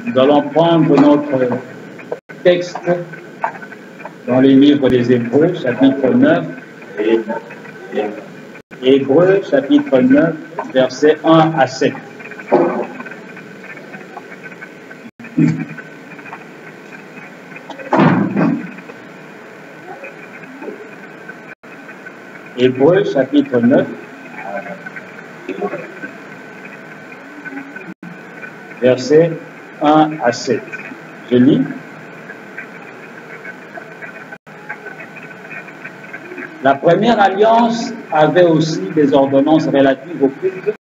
Nous allons prendre notre texte dans le livre des Hébreux, chapitre 9. Hébreux, chapitre 9, versets 1 à 7. Hébreux, chapitre 9, versets 1 à 7. Je lis. La première alliance avait aussi des ordonnances relatives au culte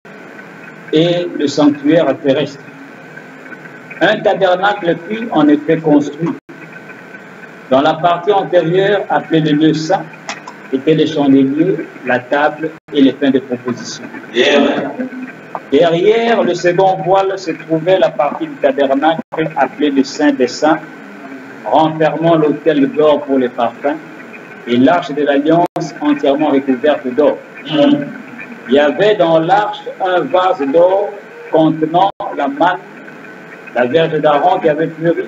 et le sanctuaire terrestre. Un tabernacle fut en effet construit. Dans la partie antérieure, appelée le lieu saint, étaient les chandeliers, la table et les pains de proposition. Derrière le second voile se trouvait la partie du tabernacle appelée le Saint des Saints, renfermant l'autel d'or pour les parfums et l'arche de l'alliance entièrement recouverte d'or. Il y avait dans l'arche un vase d'or contenant la manne, la verge d'Aaron qui avait fleuri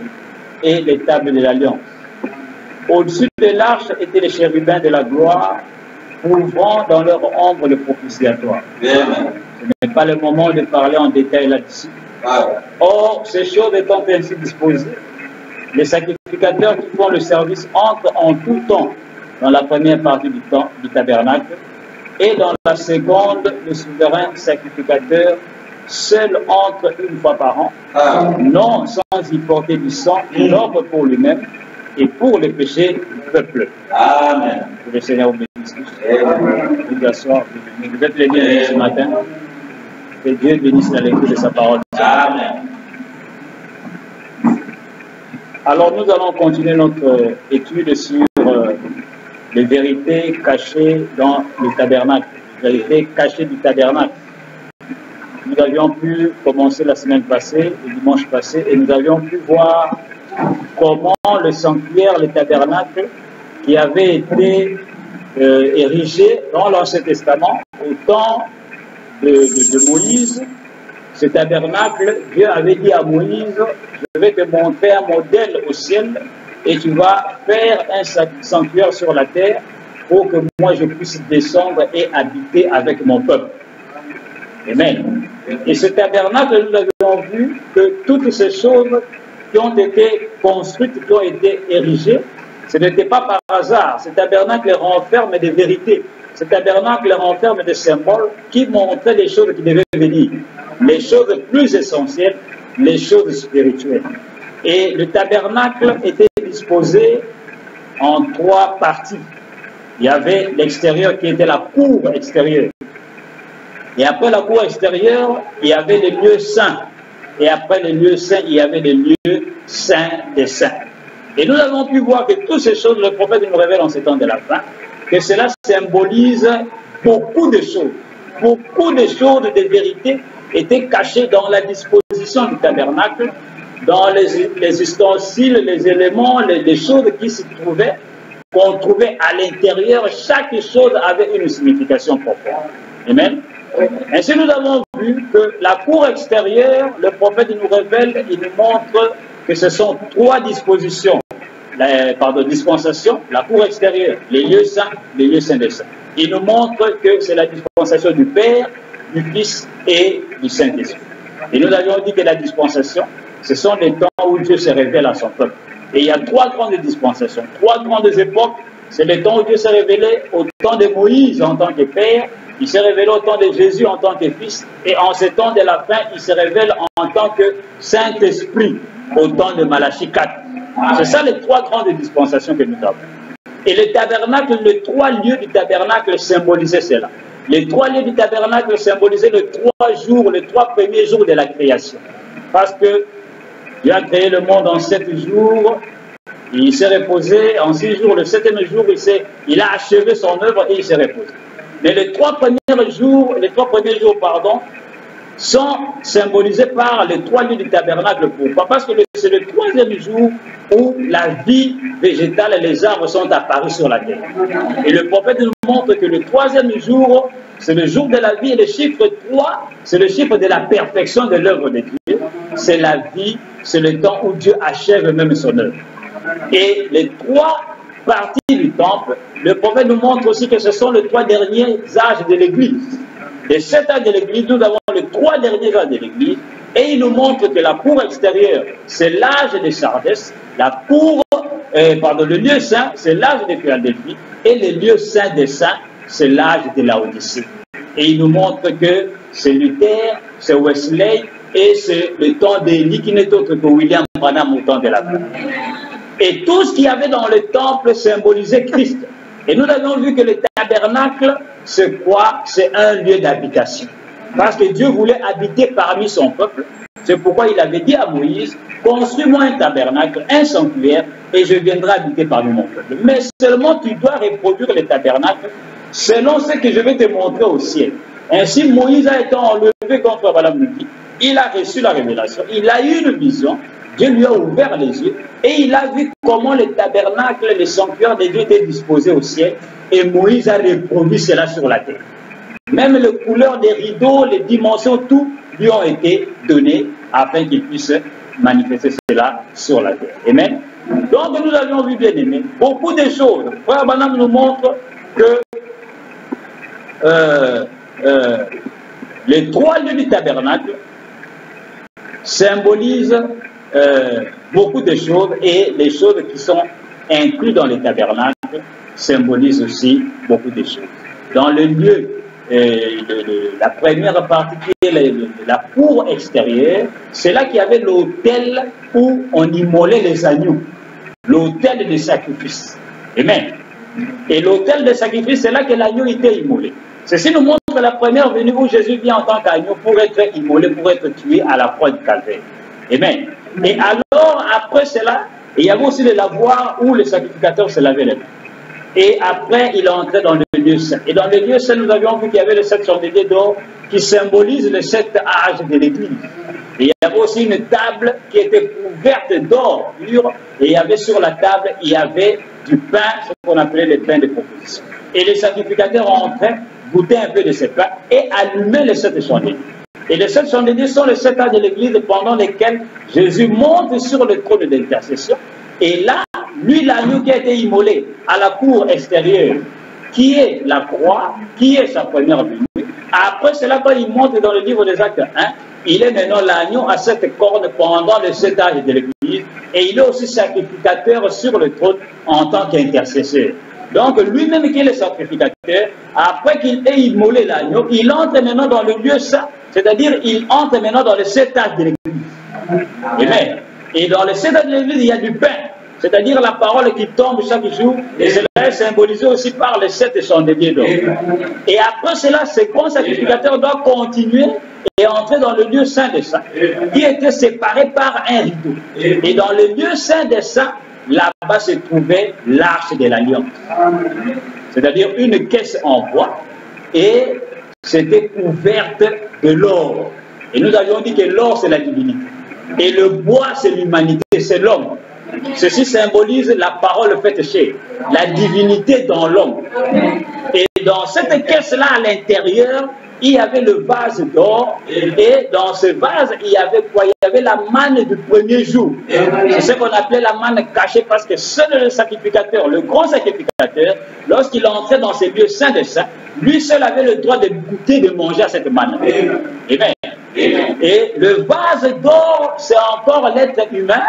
et les tables de l'alliance. Au-dessus de l'arche étaient les chérubins de la gloire, couvrant dans leur ombre le propitiatoire. Ce n'est pas le moment de parler en détail là-dessus. Or, ces choses étant ainsi disposées, les sacrificateurs qui font le service entrent en tout temps dans la première partie du tabernacle, et dans la seconde, le souverain sacrificateur seul entre une fois par an, non sans y porter du sang, l'ordre pour lui-même et pour les péchés du peuple. Amen. Que le Seigneur vous bénisse. Vous asseoir. Vous êtes les bienvenus ce matin. Que Dieu bénisse la lecture de sa parole. Amen. Alors nous allons continuer notre étude sur les vérités cachées dans le tabernacle. Les vérités cachées du tabernacle. Nous avions pu commencer la semaine passée, le dimanche passé, et nous avions pu voir comment le sanctuaire, le tabernacle, qui avait été érigé dans l'Ancien Testament au temps de Moïse, ce tabernacle, Dieu avait dit à Moïse, je vais te montrer un modèle au ciel et tu vas faire un sanctuaire sur la terre pour que moi je puisse descendre et habiter avec mon peuple. Amen. Et ce tabernacle, nous avions vu que toutes ces choses qui ont été construites, qui ont été érigées, ce n'était pas par hasard. Ce tabernacle renferme des vérités. Ce tabernacle renferme des symboles qui montraient les choses qui devaient venir. Les choses plus essentielles, les choses spirituelles. Et le tabernacle était disposé en trois parties. Il y avait l'extérieur qui était la cour extérieure. Et après la cour extérieure, il y avait les lieux saints. Et après les lieux saints, il y avait les lieux saints des saints. Et nous avons pu voir que toutes ces choses, le prophète nous révèle en ces temps de la fin, que cela symbolise beaucoup de choses. Beaucoup de choses, de vérités, étaient cachées dans la disposition du tabernacle, dans les ustensiles, les éléments, les choses qui s'y trouvaient, qu'on trouvait à l'intérieur. Chaque chose avait une signification profonde. Amen. Ainsi, nous avons vu que la cour extérieure, le prophète nous révèle, il nous montre que ce sont trois dispositions. Dispensation, la cour extérieure, les lieux saints des saints. Il nous montre que c'est la dispensation du Père, du Fils et du Saint-Esprit. Et nous avions dit que la dispensation, ce sont les temps où Dieu se révèle à son peuple. Et il y a trois grandes dispensations, trois grandes époques. C'est le temps où Dieu s'est révélé au temps de Moïse en tant que Père, il s'est révélé au temps de Jésus en tant que Fils, et en ce temps de la fin, il se révèle en tant que Saint-Esprit au temps de Malachie 4. C'est ça les trois grandes dispensations que nous avons. Et le tabernacle, les trois lieux du tabernacle symbolisaient cela. Les trois lieux du tabernacle symbolisaient les 3 jours, les 3 premiers jours de la création. Parce que Dieu a créé le monde en 7 jours, il s'est reposé en 6 jours. Le 7e jour, il a achevé son œuvre et il s'est reposé. Mais les 3 premiers jours, sont symbolisés par les 3 lieux du tabernacle. Pourquoi? Parce que c'est le 3e jour où la vie végétale et les arbres sont apparus sur la terre. Et le prophète nous montre que le 3e jour, c'est le jour de la vie, et le chiffre 3, c'est le chiffre de la perfection de l'œuvre de Dieu. C'est la vie c'est le temps où Dieu achève même son œuvre. Et les trois parties du temple, le prophète nous montre aussi que ce sont les trois derniers âges de l'Église. Les 7 âges de l'Église, nous avons les 3 derniers âges de l'Église, et il nous montre que la cour extérieure, c'est l'âge de Sardis, la cour, le lieu saint, c'est l'âge de Philadelphie, et le lieu saint des saints, c'est l'âge de Laodicée. Et il nous montre que c'est Luther, c'est Wesley, et c'est le temps d'Élie qui n'est autre que William Branham au temps de la fin. Et tout ce qu'il y avait dans le temple symbolisait Christ. Et nous avons vu que le tabernacle, c'est quoi? C'est un lieu d'habitation. Parce que Dieu voulait habiter parmi son peuple. C'est pourquoi il avait dit à Moïse, construis-moi un tabernacle, un sanctuaire, et je viendrai habiter parmi mon peuple. Mais seulement tu dois reproduire le tabernacle selon ce que je vais te montrer au ciel. Ainsi, Moïse a été enlevé contre Balaam nous dit. Il a reçu la révélation, il a eu une vision, Dieu lui a ouvert les yeux, et il a vu comment le tabernacle, le sanctuaire de Dieu était disposé au ciel, et Moïse a reproduit cela sur la terre. Même les couleurs des rideaux, les dimensions, tout lui ont été données afin qu'il puisse manifester cela sur la terre. Amen. Donc nous avions vu, bien aimé, beaucoup de choses. Frère Branham nous montre que les 3 lieux du tabernacle symbolisent beaucoup de choses, et les choses qui sont incluses dans le tabernacle symbolisent aussi beaucoup de choses. Dans le lieu, la première partie qui est la cour extérieure, c'est là qu'il y avait l'autel où on immolait les agneaux, l'autel de sacrifice. Amen. Et l'autel de sacrifice, c'est là que l'agneau était immolé. Ceci nous montre la première venue où Jésus vient en tant qu'agneau pour être immolé, pour être tué à la croix du calvaire. Amen. Et alors, après cela, il y avait aussi le lavoir où le sacrificateur se lavait les mains. Et après, il est entré dans le lieu saint. Et dans le lieu saint, nous avions vu qu'il y avait les 7 chandeliers d'or qui symbolisent les 7 âges de l'Église. Et il y avait aussi une table qui était couverte d'or pur. Et il y avait sur la table, il y avait du pain, ce qu'on appelait le pain de proposition. Et les sacrificateurs entraient, goûtaient un peu de ce pain et allumaient les 7 chandeliers. Et les 7 chandeliers sont les 7 âges de l'Église pendant lesquels Jésus monte sur le trône d'intercession. Et là, lui, l'agneau qui a été immolé à la cour extérieure, qui est la croix, qui est sa première venue. Après cela, quand il monte dans le livre des Actes 1, il est maintenant l'agneau à 7 cornes pendant les 7 âges de l'Église, et il est aussi sacrificateur sur le trône en tant qu'intercesseur. Donc lui-même qui est le sacrificateur, après qu'il ait immolé l'agneau, il entre maintenant dans le lieu saint, c'est-à-dire il entre maintenant dans les 7 âges de l'Église. Amen. Et dans les 7 âges de l'Église, il y a du pain. C'est-à-dire la parole qui tombe chaque jour, et cela est symbolisé aussi par les 7 chandeliers d'or. Et après cela, ce grand sacrificateur doit continuer et entrer dans le lieu saint des saints, qui était séparé par un rideau. Et dans le lieu saint des saints, là-bas se trouvait l'arche de l'alliance. C'est-à-dire une caisse en bois, et c'était couverte de l'or. Et nous avions dit que l'or, c'est la divinité. Et le bois, c'est l'humanité, c'est l'homme. Ceci symbolise la parole faite chair, la divinité dans l'homme. Et dans cette caisse-là, à l'intérieur, il y avait le vase d'or, et dans ce vase, il y avait quoi? Il y avait la manne du premier jour. C'est ce qu'on appelait la manne cachée, parce que seul le sacrificateur, le grand sacrificateur, lorsqu'il entrait dans ces lieux saints des saints, lui seul avait le droit de goûter, de manger à cette manne. Amen. Et le vase d'or, c'est encore l'être humain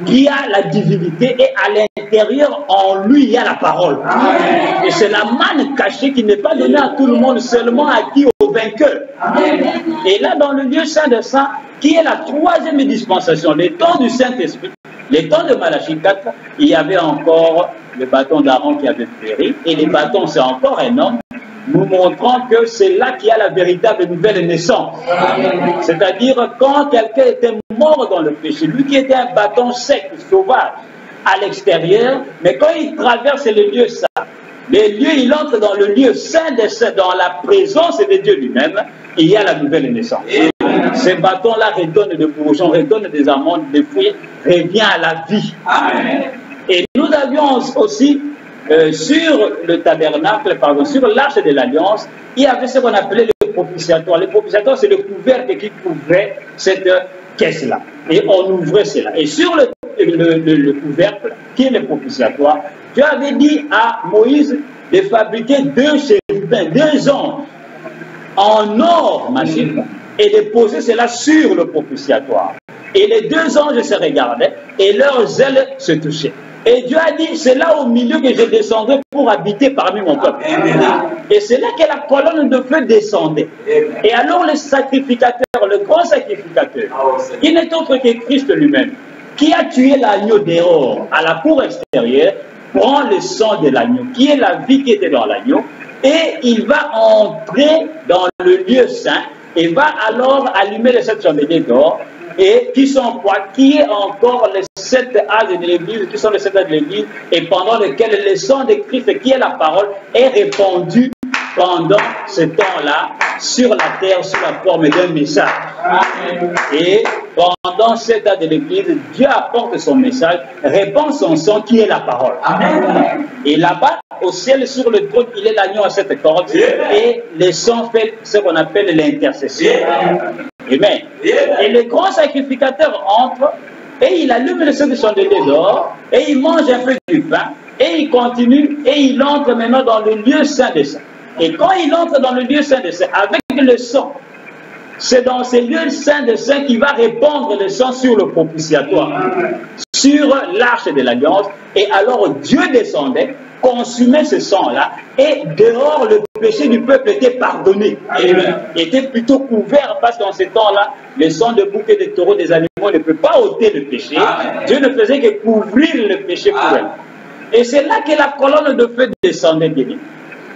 qui a la divinité, et à l'intérieur, en lui, il y a la parole. Amen. Et c'est la manne cachée qui n'est pas donnée à tout le monde, seulement à qui? Au vainqueur. Amen. Et là, dans le lieu saint des saints, qui est la 3e dispensation, les temps du Saint-Esprit, les temps de Malachie 4, il y avait encore le bâton d'Aaron qui avait péri, et les bâtons, c'est encore un homme, nous montrant que c'est là qu'il y a la véritable nouvelle naissance. C'est-à-dire quand quelqu'un était mort dans le péché, lui qui était un bâton sec, sauvage, à l'extérieur, mais quand il traverse le lieu saint, il entre dans le lieu saint des saints, dans la présence de Dieu lui-même, il y a la nouvelle naissance. Ces bâtons-là redonnent des bourgeons, redonnent des amandes, des fruits, revient à la vie. Et nous avions aussi sur le tabernacle, sur l'arche de l'alliance, il y avait ce qu'on appelait le propitiatoire. Le propitiatoire, c'est le couvercle qui couvrait cette qu'est cela? Et on ouvrait cela. Et sur le couvercle, qui est le propitiatoire, Dieu avait dit à Moïse de fabriquer 2 chérubins, 2 anges en or massif et de poser cela sur le propitiatoire. Et les 2 anges se regardaient et leurs ailes se touchaient. Et Dieu a dit, c'est là au milieu que je descendrai pour habiter parmi mon peuple. Et c'est là que la colonne de feu descendait. Et alors le sacrificateur, le grand sacrificateur, il n'est autre que Christ lui-même, qui a tué l'agneau dehors à la cour extérieure, prend le sang de l'agneau, qui est la vie qui était dans l'agneau, et il va entrer dans le lieu saint et va alors allumer les 7 chandeliers d'or. Et qui sont quoi? Qui est encore les 7 âges de l'Église, qui sont les 7 âges de l'Église, et pendant lesquels le sang de Christ, qui est la parole, est répandu pendant ce temps-là sur la terre sous la forme d'un message. Et pendant 7 âges de l'Église, Dieu apporte son message, répand son sang qui est la parole. Et là-bas, au ciel, sur le trône, il est l'agneau à 7 cordes, et le sang fait ce qu'on appelle l'intercession. Amen. Et le grand sacrificateur entre et il allume le feu de chandelier d'or et il mange un peu du pain et il continue et il entre maintenant dans le lieu saint des saints. Et quand il entre dans le lieu saint des saints avec le sang, c'est dans ce lieu saint des saints qu'il va répandre le sang sur le propitiatoire, sur l'arche de l'alliance. Et alors Dieu descendait, consumait ce sang-là, et dehors le péché du peuple était pardonné. Il était plutôt couvert parce qu'en ce temps-là, le sang de bouc et de taureaux des animaux ne peut pas ôter le péché. Dieu ne faisait que couvrir le péché pour elle. Et c'est là que la colonne de feu descendait, bien.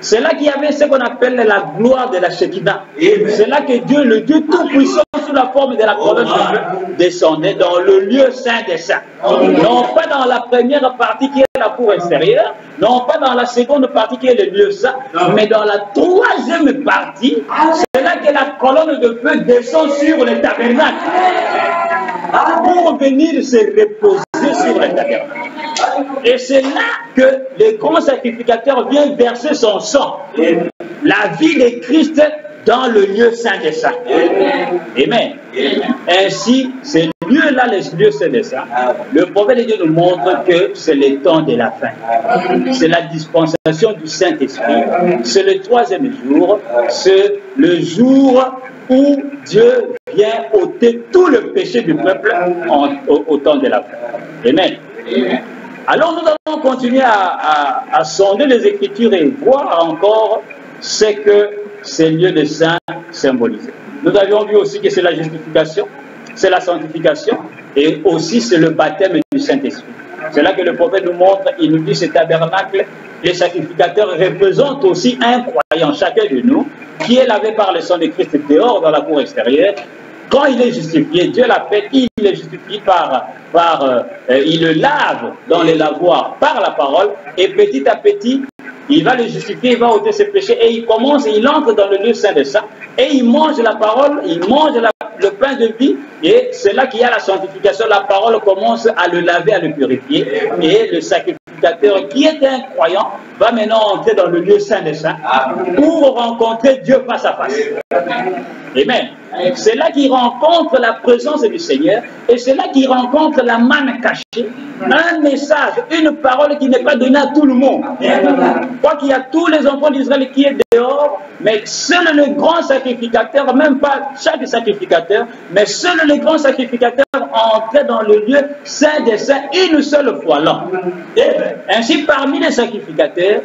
C'est là qu'il y avait ce qu'on appelle la gloire de la Shekinah. C'est là que Dieu, le Dieu tout-puissant, sous la forme de la colonne de feu, descendait dans le lieu saint des saints. Non pas dans la première partie qui est la cour extérieure, non pas dans la seconde partie qui est le lieu saint, mais dans la troisième partie, c'est là que la colonne de feu descend sur le tabernacle pour venir se reposer sur le tabernacle. Et c'est là que le grand sacrificateur vient verser son sang, la vie de Christ dans le lieu saint des saints. Amen. Ainsi, ce lieu-là, le lieu saint des saints, le prophète de Dieu nous montre que c'est le temps de la fin. C'est la dispensation du Saint-Esprit. C'est le 3e jour. C'est le jour où Dieu vient ôter tout le péché du peuple au temps de la fin. Amen. Alors nous allons continuer à sonder les Écritures et voir encore ce que ces lieux de saints symbolisaient. Nous avions vu aussi que c'est la justification, c'est la sanctification et aussi c'est le baptême du Saint-Esprit. C'est là que le prophète nous montre, il nous dit ce tabernacle, les sacrificateurs représentent aussi un croyant, chacun de nous, qui est lavé par le sang de Christ dehors dans la cour extérieure. Quand il est justifié, Dieu l'appelle, il est justifié il le lave dans les lavoirs par la parole, et petit à petit, il va le justifier, il va ôter ses péchés, et il entre dans le lieu saint des saints, et il mange la parole, il mange le pain de vie, et c'est là qu'il y a la sanctification. La parole commence à le laver, à le purifier, et le sacrificateur qui est un croyant va maintenant entrer dans le lieu saint des saints pour rencontrer Dieu face à face. Amen. C'est là qu'il rencontre la présence du Seigneur, et c'est là qu'il rencontre la manne cachée, un message, une parole qui n'est pas donnée à tout le monde. Quoi qu'il y a tous les enfants d'Israël qui est dehors, mais seul le grand sacrificateur, même pas chaque sacrificateur, mais seul le grand sacrificateur entrait dans le lieu saint des saints une seule fois l'an. Ainsi, parmi les sacrificateurs,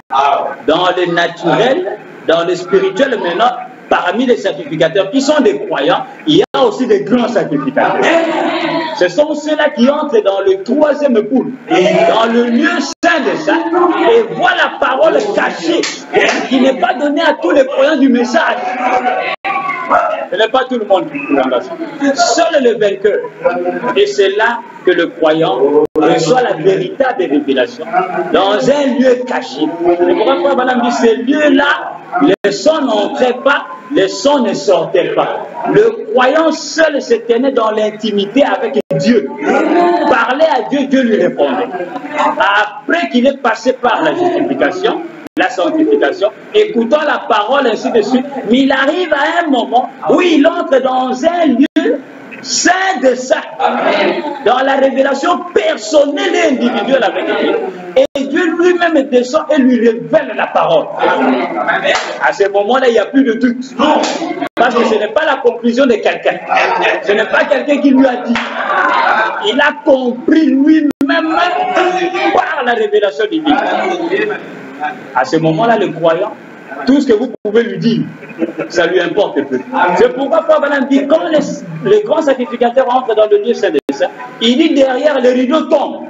dans le naturel, dans le spirituel maintenant, parmi les sacrificateurs qui sont des croyants, il y a aussi des grands sacrificateurs. Ce sont ceux-là qui entrent dans le 3e poule, dans le lieu saint des saints, et voient la parole cachée, qui n'est pas donnée à tous les croyants du message. Ce n'est pas tout le monde qui croit là. Seul le vainqueur. Et c'est là que le croyant reçoit la véritable révélation dans un lieu caché. Et pourquoi Madame dit, ces lieux-là, les sons n'entraient pas, les sons ne sortaient pas. Le croyant seul se tenait dans l'intimité avec Dieu. Parlait à Dieu, Dieu lui répondait. Après qu'il est passé par la justification, la sanctification, écoutant la parole, ainsi de suite, mais il arrive à un moment où il entre dans un lieu saint de saints, dans la révélation personnelle et individuelle avec Dieu. Et Dieu lui-même descend et lui révèle la parole. À ce moment-là, il n'y a plus de doute. Parce que ce n'est pas la conclusion de quelqu'un. Ce n'est pas quelqu'un qui lui a dit. Il a compris lui-même par la révélation divine. À ce moment-là, le croyant, tout ce que vous pouvez lui dire, ça lui importe peu. C'est pourquoi Paul dit, quand les grands sacrificateurs entrent dans le lieu saint des saints, il dit derrière, le rideau tombe.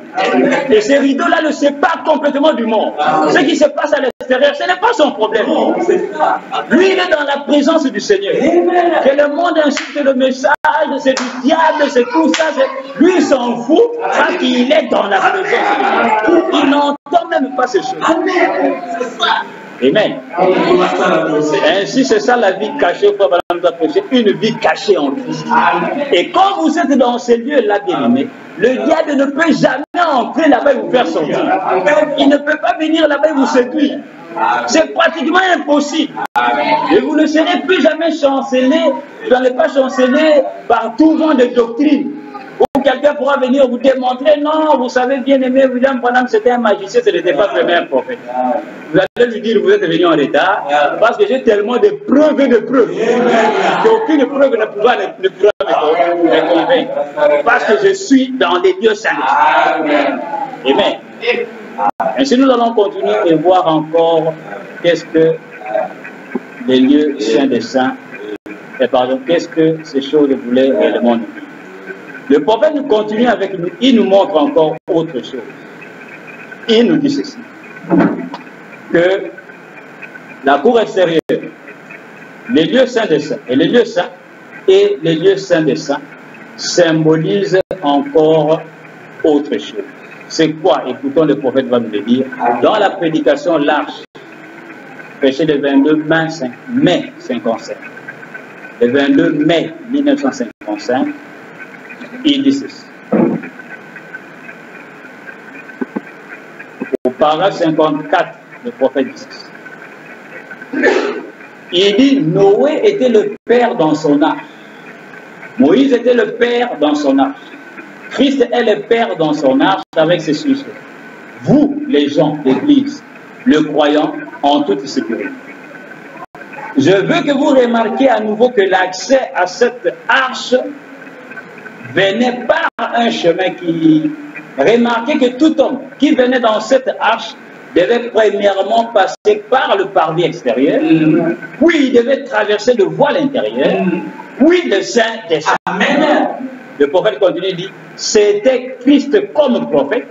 Et ce rideau-là le sépare complètement du monde. Ce qui se passe à l'extérieur, ce n'est pas son problème. Lui, il est dans la présence du Seigneur. Que le monde insulte le message, c'est du diable, c'est tout ça. Lui, il s'en fout parce qu'il est dans la présence de Dieu. Il n'entend même pas ces choses. Amen. Ainsi, c'est ça la vie cachée. Une vie cachée en Christ. Et quand vous êtes dans ces lieux-là, bien-aimés, le diable ne peut jamais entrer là-bas et vous faire sortir. Il ne peut pas venir là-bas et vous séduire. C'est pratiquement impossible. Et vous ne serez plus jamais chancellé. Vous n'allez pas chanceler par tout vent de doctrine. Ou quelqu'un pourra venir vous démontrer, non, vous savez, bien aimé, William Branham, c'était un magicien, ce n'était pas vraiment un prophète. Vous allez lui dire, vous êtes venu en retard, parce que j'ai tellement de preuves et de preuves, qu'aucune preuve ne pourra me convaincre. Parce que je suis dans les lieux saints. Amen. Ainsi, nous allons continuer et voir encore qu'est-ce que les lieux saints des saints, et pardon, qu'est-ce que ces choses voulaient réellement nous dire. Le prophète nous continue avec nous, il nous montre encore autre chose. Il nous dit ceci, que la cour extérieure, les lieux saints des saints, et les lieux saints et les lieux saints des saints symbolisent encore autre chose. C'est quoi? Écoutons, le prophète va nous le dire. Dans la prédication large, prêchée le 22 mai 55, le 22 mai 1955, il dit ceci. Au paragraphe 54, le prophète dit ceci. Il dit, Noé était le père dans son arche. Moïse était le père dans son arche. Christ est le père dans son arche avec ses sujets. Vous, les gens d'Église, le croyant, en toute sécurité. Je veux que vous remarquiez à nouveau que l'accès à cette arche venait par un chemin qui... Remarquez que tout homme qui venait dans cette arche devait premièrement passer par le parvis extérieur, puis il devait traverser le voile intérieur, puis le sein des saints. Amen. Le prophète continue, dit, c'était Christ comme prophète,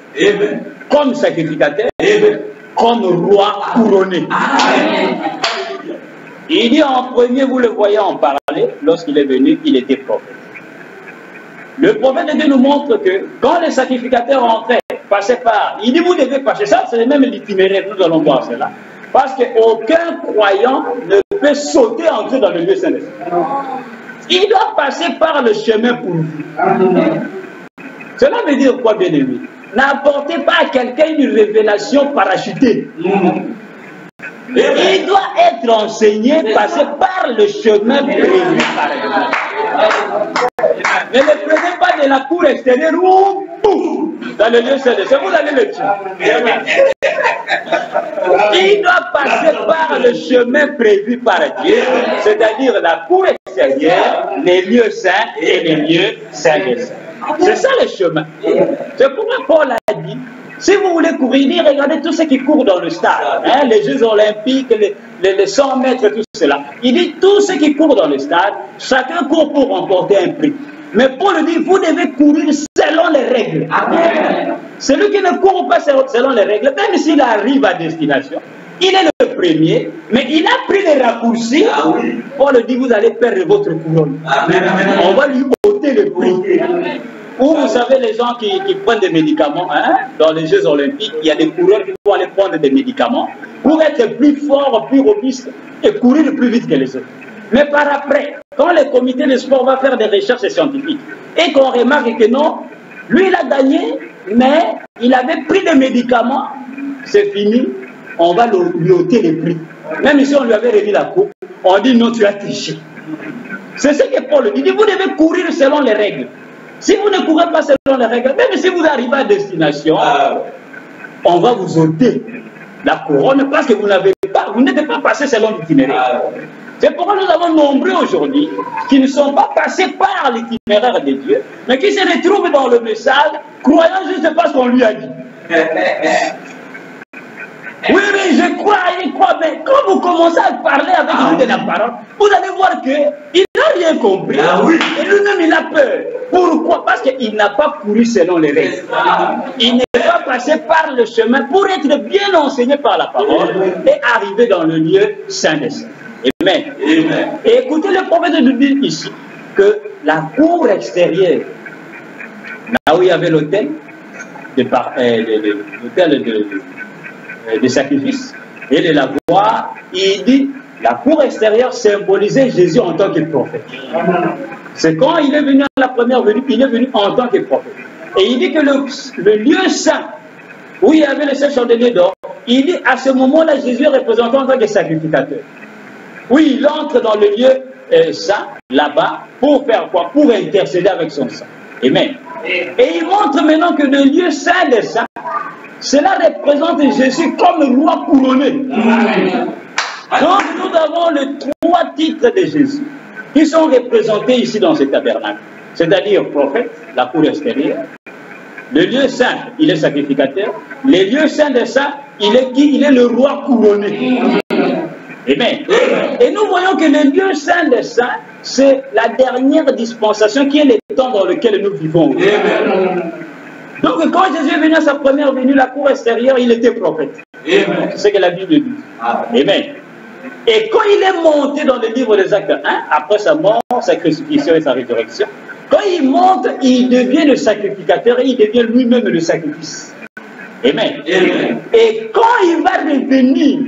comme sacrificateur, comme roi couronné. Amen. Il dit en premier, vous le voyez en parler, lorsqu'il est venu, il était prophète. Le prophète de Dieu nous montre que quand les sacrificateurs entraient, passaient par, il dit vous devez passer, ça c'est même l'itinéraire, nous allons voir cela, parce qu'aucun croyant ne peut sauter entrer dans le lieu saint. Il doit passer par le chemin pour vous. Cela veut dire quoi, bien aimé? N'apportez pas à quelqu'un une révélation parachutée. Il doit être enseigné, passer par le chemin prévu par Dieu. Ne le prenez pas de la cour extérieure ou pouf, dans le lieu saint. Vous allez le tuer. Il doit passer par le chemin prévu par Dieu, c'est-à-dire la cour extérieure, les lieux saints et les lieux saints des saints. C'est ça le chemin. C'est pourquoi Paul a dit, si vous voulez courir, il dit, regardez tous ceux qui courent dans le stade, hein, les Jeux olympiques, les 100 mètres, tout cela. Il dit, tous ceux qui courent dans le stade, chacun court pour remporter un prix. Mais Paul dit, vous devez courir selon les règles. Amen. Celui qui ne court pas selon les règles, même s'il arrive à destination, il est le premier, mais il a pris les raccourcis. Paul dit, vous allez perdre votre couronne. Amen. On va lui ôter le prix. Ou vous savez, les gens qui prennent des médicaments, hein, dans les Jeux olympiques, il y a des coureurs qui vont aller prendre des médicaments pour être plus forts, plus robustes et courir plus vite que les autres. Mais par après, quand le comité de sport va faire des recherches scientifiques et qu'on remarque que non, lui il a gagné, mais il avait pris des médicaments, c'est fini, on va lui ôter les prix. Même si on lui avait remis la coupe, on dit non, tu as triché. C'est ce que Paul dit. Il dit, vous devez courir selon les règles. Si vous ne courez pas selon les règles, même si vous arrivez à destination, on va vous ôter la couronne parce que vous n'êtes pas passé selon l'itinéraire. C'est pourquoi nous avons nombreux aujourd'hui qui ne sont pas passés par l'itinéraire de Dieu, mais qui se retrouvent dans le message, croyant juste parce qu'on lui a dit. Oui, mais je crois, il croit, mais quand vous commencez à parler avec lui de la parole, vous allez voir qu'il n'a rien compris. Et lui-même, il a peur. Pourquoi? Parce qu'il n'a pas couru selon les règles. Il n'est pas passé par le chemin pour être bien enseigné par la parole et arriver dans le lieu saint des saints. Amen. Et écoutez, le prophète nous dit ici que la cour extérieure, là où il y avait l'autel de sacrifice et de la voix, il dit la cour extérieure symbolisait Jésus en tant que prophète. C'est quand il est venu à la première venue, il est venu en tant que prophète. Et il dit que le lieu saint, où il y avait le 7 chandeliers d'or, il dit à ce moment-là, Jésus est représenté en tant que sacrificateur. Oui, il entre dans le lieu saint, là-bas, pour faire quoi? Pour intercéder avec son sang. Amen. Et il montre maintenant que le lieu saint des saints, cela représente Jésus comme roi couronné. Donc nous avons les 3 titres de Jésus qui sont représentés ici dans ce tabernacle. C'est-à-dire prophète, la cour extérieure. Le lieu saint, il est sacrificateur. Le lieu saint des saints, il est qui? Il est le roi couronné. Amen. Et nous voyons que le lieu saint des saints, c'est la dernière dispensation qui est le temps dans lequel nous vivons. Amen. Donc quand Jésus est venu à sa première venue, la cour extérieure, il était prophète. C'est ce que la Bible dit. Amen. Et quand il est monté dans le livre des Actes 1, après sa mort, sa crucifixion et sa résurrection, quand il monte, il devient le sacrificateur et il devient lui-même le sacrifice. Amen. Et quand il va revenir,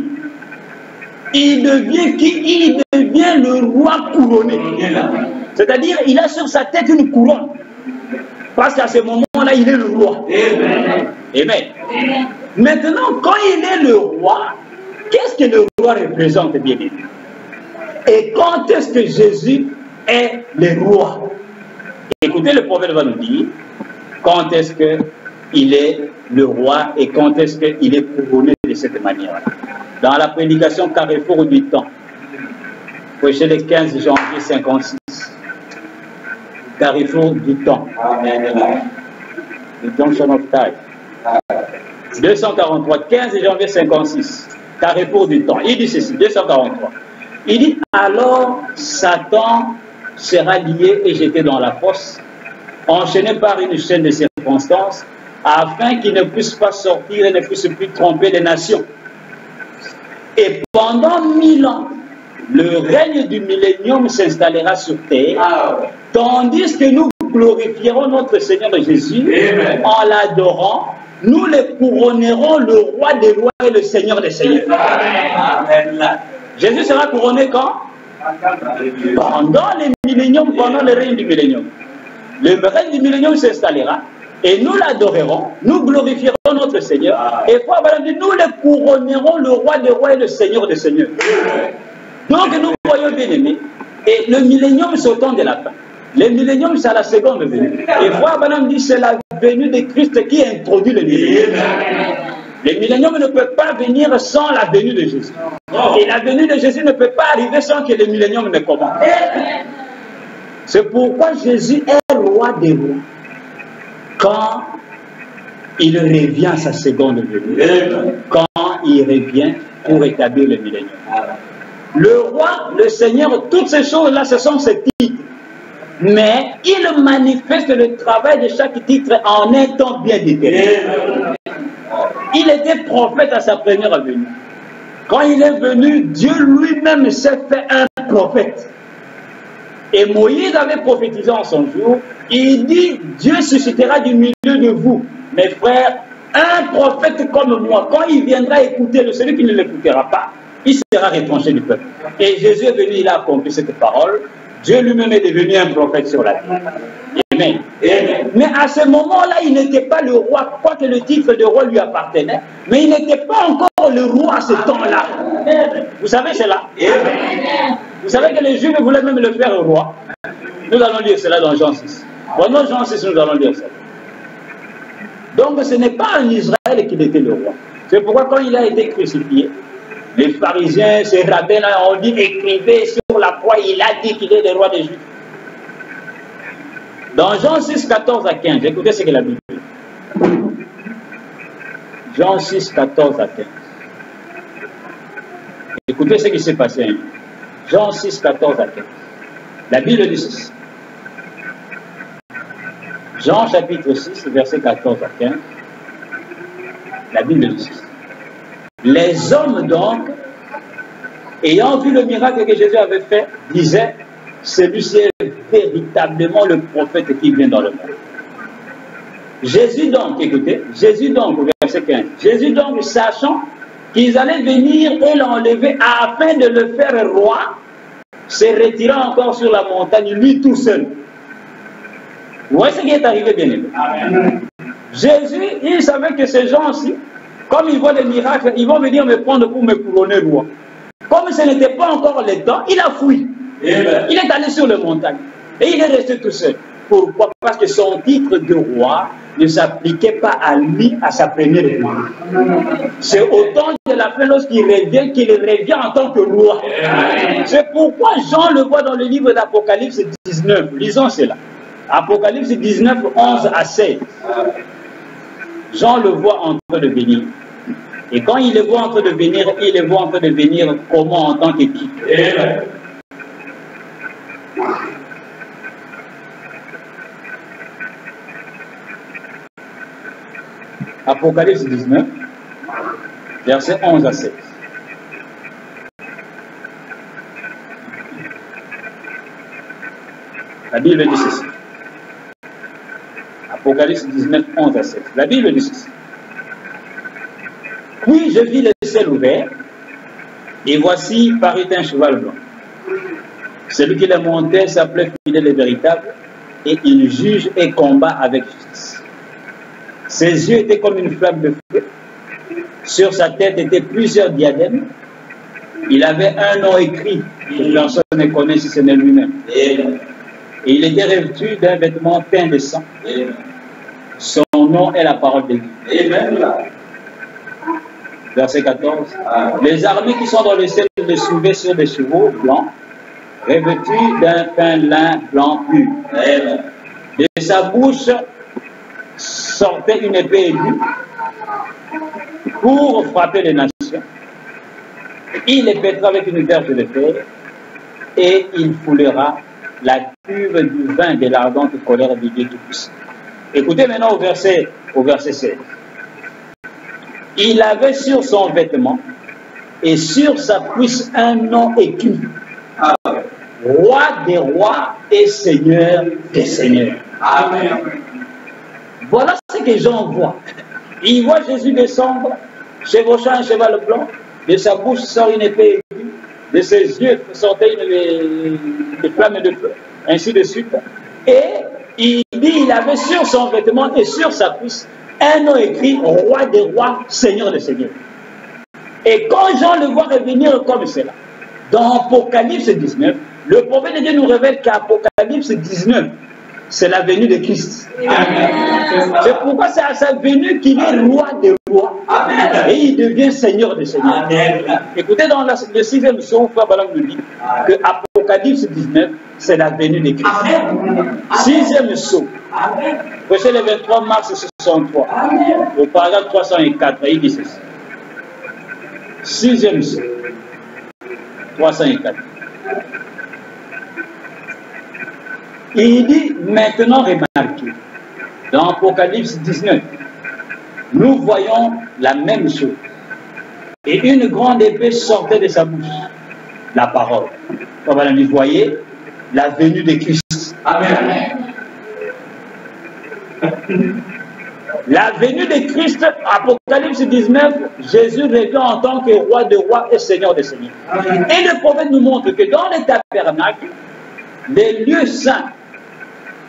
il devient qui? Il devient le roi couronné. C'est-à-dire, il a sur sa tête une couronne. Parce qu'à ce moment-là, il est le roi. Amen. Maintenant, quand il est le roi, qu'est-ce que le roi représente, bien aimé? Et quand est-ce que Jésus est le roi? Écoutez, le prophète va nous dire quand est-ce qu'il est le roi et quand est-ce qu'il est couronné de cette manière-là. Dans la prédication Carrefour du temps, prêché le 15 janvier 56. Carrefour du temps. The Junction of Time. 243, 15 janvier 56. Carrefour du temps. Il dit ceci, 243. Il dit, alors Satan sera lié et jeté dans la fosse, enchaîné par une chaîne de circonstances, afin qu'il ne puisse pas sortir et ne puisse plus tromper les nations. Et pendant 1000 ans, le règne du millénium s'installera sur terre, tandis que nous glorifierons notre Seigneur Jésus. Amen. En l'adorant, nous le couronnerons le roi des rois et le Seigneur des seigneurs. Amen. Jésus sera couronné quand? Pendant le millénium, pendant le règne du millénium. Le règne du millénium s'installera et nous l'adorerons, nous glorifierons notre Seigneur. Et nous le couronnerons le roi des rois et le Seigneur des seigneurs. Donc nous voyons bien aimé, et le millénium c'est au temps de la fin. Le millénium c'est à la seconde venue. Et Frère Branham dit c'est la venue de Christ qui introduit le millénium. Le millénium ne peut pas venir sans la venue de Jésus. Et la venue de Jésus ne peut pas arriver sans que le millénium ne commence. C'est pourquoi Jésus est roi des rois. Quand il revient à sa seconde venue. Quand il revient pour établir le millénium. Le roi, le Seigneur, toutes ces choses-là, ce sont ses titres. Mais il manifeste le travail de chaque titre en un temps bien déterminé. Il était prophète à sa première venue. Quand il est venu, Dieu lui-même s'est fait un prophète. Et Moïse avait prophétisé en son jour. Il dit, Dieu suscitera du milieu de vous, mes frères, un prophète comme moi. Quand il viendra écouter, celui qui ne l'écoutera pas, il sera retranché du peuple. Et Jésus est venu, il a accompli cette parole. Dieu lui-même est devenu un prophète sur la terre. Amen. Amen. Mais à ce moment-là, il n'était pas le roi, quoique le titre de roi lui appartenait, mais il n'était pas encore le roi à ce temps-là. Vous savez cela? Amen. Vous savez que les Juifs voulaient même le faire au roi. Nous allons lire cela dans Jean 6. Pendant Jean 6, nous allons lire cela. Donc ce n'est pas en Israël qu'il était le roi. C'est pourquoi quand il a été crucifié, les pharisiens, ces rabbins-là ont dit, écrivez sur la croix, il a dit qu'il est le roi des Juifs. Dans Jean 6, 14 à 15, écoutez ce que la Bible dit. Jean 6, 14 à 15. Écoutez ce qui s'est passé. Jean 6, 14 à 15. La Bible dit ceci. Jean chapitre 6, verset 14 à 15. La Bible dit ceci. Les hommes donc, ayant vu le miracle que Jésus avait fait, disaient, celui-ci est véritablement le prophète qui vient dans le monde. Jésus donc, écoutez, Jésus donc, au verset 15, Jésus donc, sachant qu'ils allaient venir et l'enlever afin de le faire roi, se retira encore sur la montagne, lui tout seul. Vous voyez ce qui est arrivé, bien aimé? Jésus, il savait que ces gens-ci, comme ils voient des miracles, ils vont venir me prendre pour me couronner roi. Comme ce n'était pas encore le temps, il a fui. Il est allé sur la montagne. Et il est resté tout seul. Pourquoi? Parce que son titre de roi ne s'appliquait pas à lui, à sa première vie. C'est au temps de la fin, lorsqu'il revient en tant que roi. C'est pourquoi Jean le voit dans le livre d'Apocalypse 19. Lisons cela. Apocalypse 19, 11 à 16. Jean le voit en train de venir. Et quand il le voit en train de venir, il le voit en train de venir comment en tant qu'équipe. Apocalypse 19, versets 11 à 16. La Bible dit ceci. Apocalypse 19, 11 à 16. La Bible dit ceci. Puis je vis le ciel ouvert, et voici parut un cheval blanc. Celui qui l'a monté s'appelait Fidèle et Véritable, et il juge et combat avec justice. Ses yeux étaient comme une flamme de feu. Sur sa tête étaient plusieurs diadèmes. Il avait un nom écrit, que personne ne connaît si ce n'est lui-même. Et il était revêtu d'un vêtement teint de sang. Son nom est la parole de Dieu. Verset 14. Les armées qui sont dans le ciel le suivaient sur des chevaux blancs, revêtus d'un fin lin blanc pur. De sa bouche sortait une épée aiguë pour frapper les nations. Il les pètera avec une verge de fer et il foulera la cuve du vin de l'ardente colère du Dieu Tout-Puissant. Écoutez maintenant au verset 16. Il avait sur son vêtement et sur sa cuisse un nom écrit. Roi des rois et Seigneur des seigneurs. Amen. Voilà ce que Jean voit. Il voit Jésus descendre, chevauchant un cheval blanc, de sa bouche sort une épée aiguë, de ses yeux sortaient des flammes de feu, ainsi de suite. Et il dit, il avait sur son vêtement et sur sa cuisse un nom écrit, Roi des rois, Seigneur des seigneurs. Et quand Jean le voit revenir comme cela, dans Apocalypse 19, le prophète de Dieu nous révèle qu'Apocalypse 19, c'est la venue de Christ. C'est pourquoi c'est à sa venue qu'il est roi des rois. Et il devient Seigneur des seigneurs. Écoutez, dans le 6e psaume, Frère Balam nous dit que Apocalypse 19, c'est la venue de Christ. 6e psaume. Verset le 23 mars 63. Au paragraphe 304, il dit ceci. 6e psaume. 304. Il dit, maintenant remarquez, dans Apocalypse 19, nous voyons la même chose. Et une grande épée sortait de sa bouche, la parole. Comme vous voyez, la venue de Christ. Amen. La venue de Christ, Apocalypse 19, Jésus revient en tant que roi de rois et seigneur des seigneurs. Amen. Et le prophète nous montre que dans les tabernacles, les lieux saints,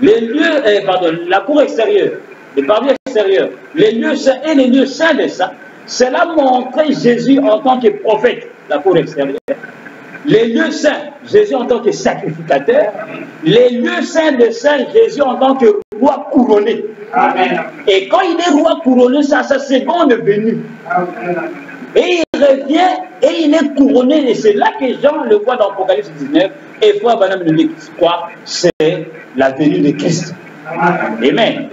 la cour extérieure, les parvis extérieurs, les lieux saints et les lieux saints des saints, cela montrait Jésus en tant que prophète, la cour extérieure. Les lieux saints, Jésus en tant que sacrificateur. Les lieux saints de saints, Jésus en tant que roi couronné. Amen. Et quand il est roi couronné, c'est à sa seconde venue. Amen. Et il revient et il est couronné. Et c'est là que Jean le voit dans Apocalypse 19. Et Frère Branham nous dit quoi? C'est la venue de Christ. Amen.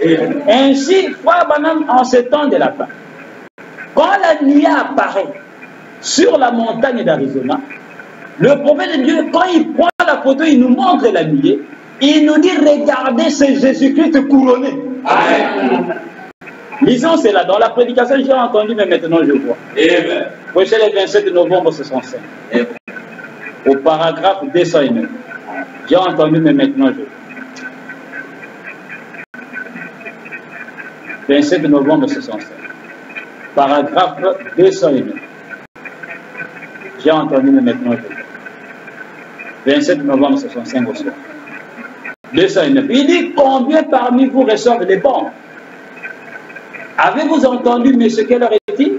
Ainsi, Frère Branham, en ce temps de la fin, quand la nuit apparaît sur la montagne d'Arizona, le prophète de Dieu, quand il prend la photo, il nous montre la nuée, il nous dit, regardez, c'est Jésus-Christ couronné. Amen. Lisons cela. Dans la prédication, j'ai entendu, mais maintenant je vois. Prochain le 27 novembre 65. Au paragraphe 209. J'ai entendu, mais maintenant je vois. 27 novembre 65. Paragraphe 209. J'ai entendu, mais maintenant je vois. 27 novembre 65 au soir. 209. Il dit, combien parmi vous reçoivent les bombes? Avez-vous entendu, mais ce qu'elle leur est-il?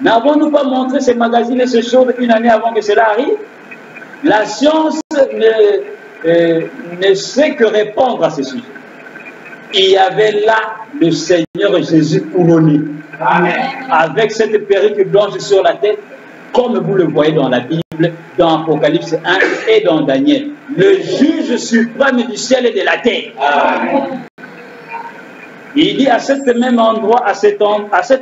N'avons-nous pas montré ces magazines et ces choses une année avant que cela arrive? La science ne sait que répondre à ce sujet. Il y avait là le Seigneur Jésus couronné. Amen. Avec cette perruque blanche sur la tête, comme vous le voyez dans la Bible, dans Apocalypse 1 et dans Daniel. Le juge suprême du ciel et de la terre. Amen. Il dit à cet même endroit, à cet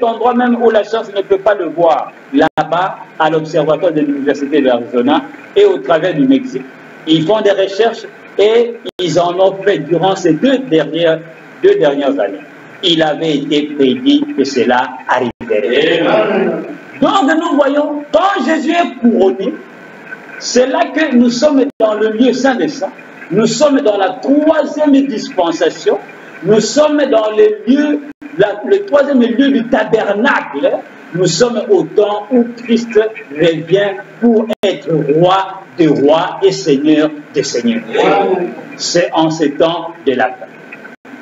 endroit même où la science ne peut pas le voir, là-bas, à l'observatoire de l'Université d'Arizona et au travers du Mexique, ils font des recherches et ils en ont fait durant ces deux dernières années. Il avait été prédit que cela arriverait. Donc nous voyons, quand Jésus est couronné, c'est là que nous sommes dans le lieu saint des saints, nous sommes dans la troisième dispensation. Nous sommes dans le troisième lieu du tabernacle. Nous sommes au temps où Christ revient pour être roi des rois et seigneur des seigneurs. C'est en ces temps de la fin.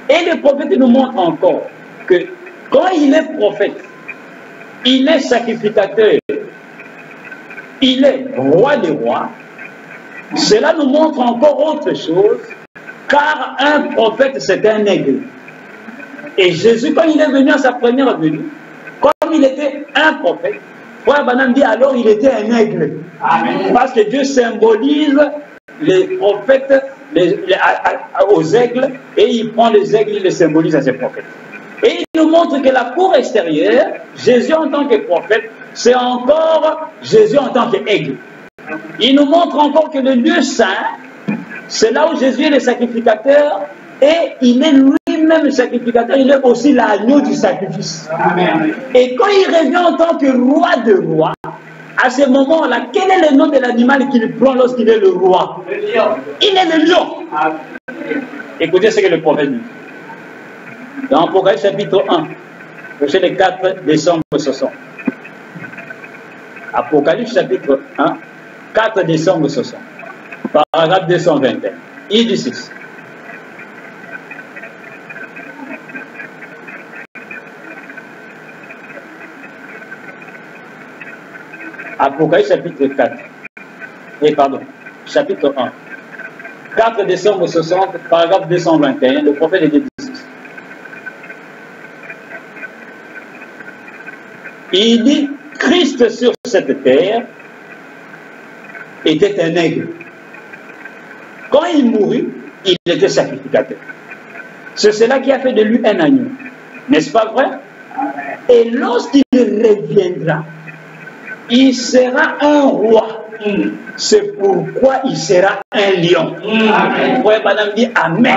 Et le prophète nous montre encore que quand il est prophète, il est sacrificateur, il est roi des rois. Cela nous montre encore autre chose. Car un prophète, c'est un aigle. Et Jésus, quand il est venu à sa première venue, comme il était un prophète, Frère Branham dit alors il était un aigle. Amen. Parce que Dieu symbolise les prophètes aux aigles, et il prend les aigles, il les symbolise à ses prophètes. Et il nous montre que la cour extérieure, Jésus en tant que prophète, c'est encore Jésus en tant qu'aigle. Il nous montre encore que le lieu saint, c'est là où Jésus est le sacrificateur et il est lui-même le sacrificateur, il est aussi l'agneau du sacrifice. Amen. Et quand il revient en tant que roi de rois, à ce moment-là, quel est le nom de l'animal qu'il prend lorsqu'il est le roi? Le lion. Il est le lion. Amen. Écoutez ce que le prophète dit. Dans Apocalypse chapitre 1, verset le 4 décembre 60. Apocalypse chapitre 1, 4 décembre 60. Paragraphe 221. Il dit ceci. Apocalypse chapitre 4. Chapitre 1. 4 décembre 60, paragraphe 221, le prophète dit ceci. Il dit, Christ sur cette terre était un aigle. Quand il mourut, il était sacrificateur. C'est cela qui a fait de lui un agneau. N'est-ce pas vrai? Et lorsqu'il reviendra, il sera un roi. C'est pourquoi il sera un lion. Frère Madame dit Amen.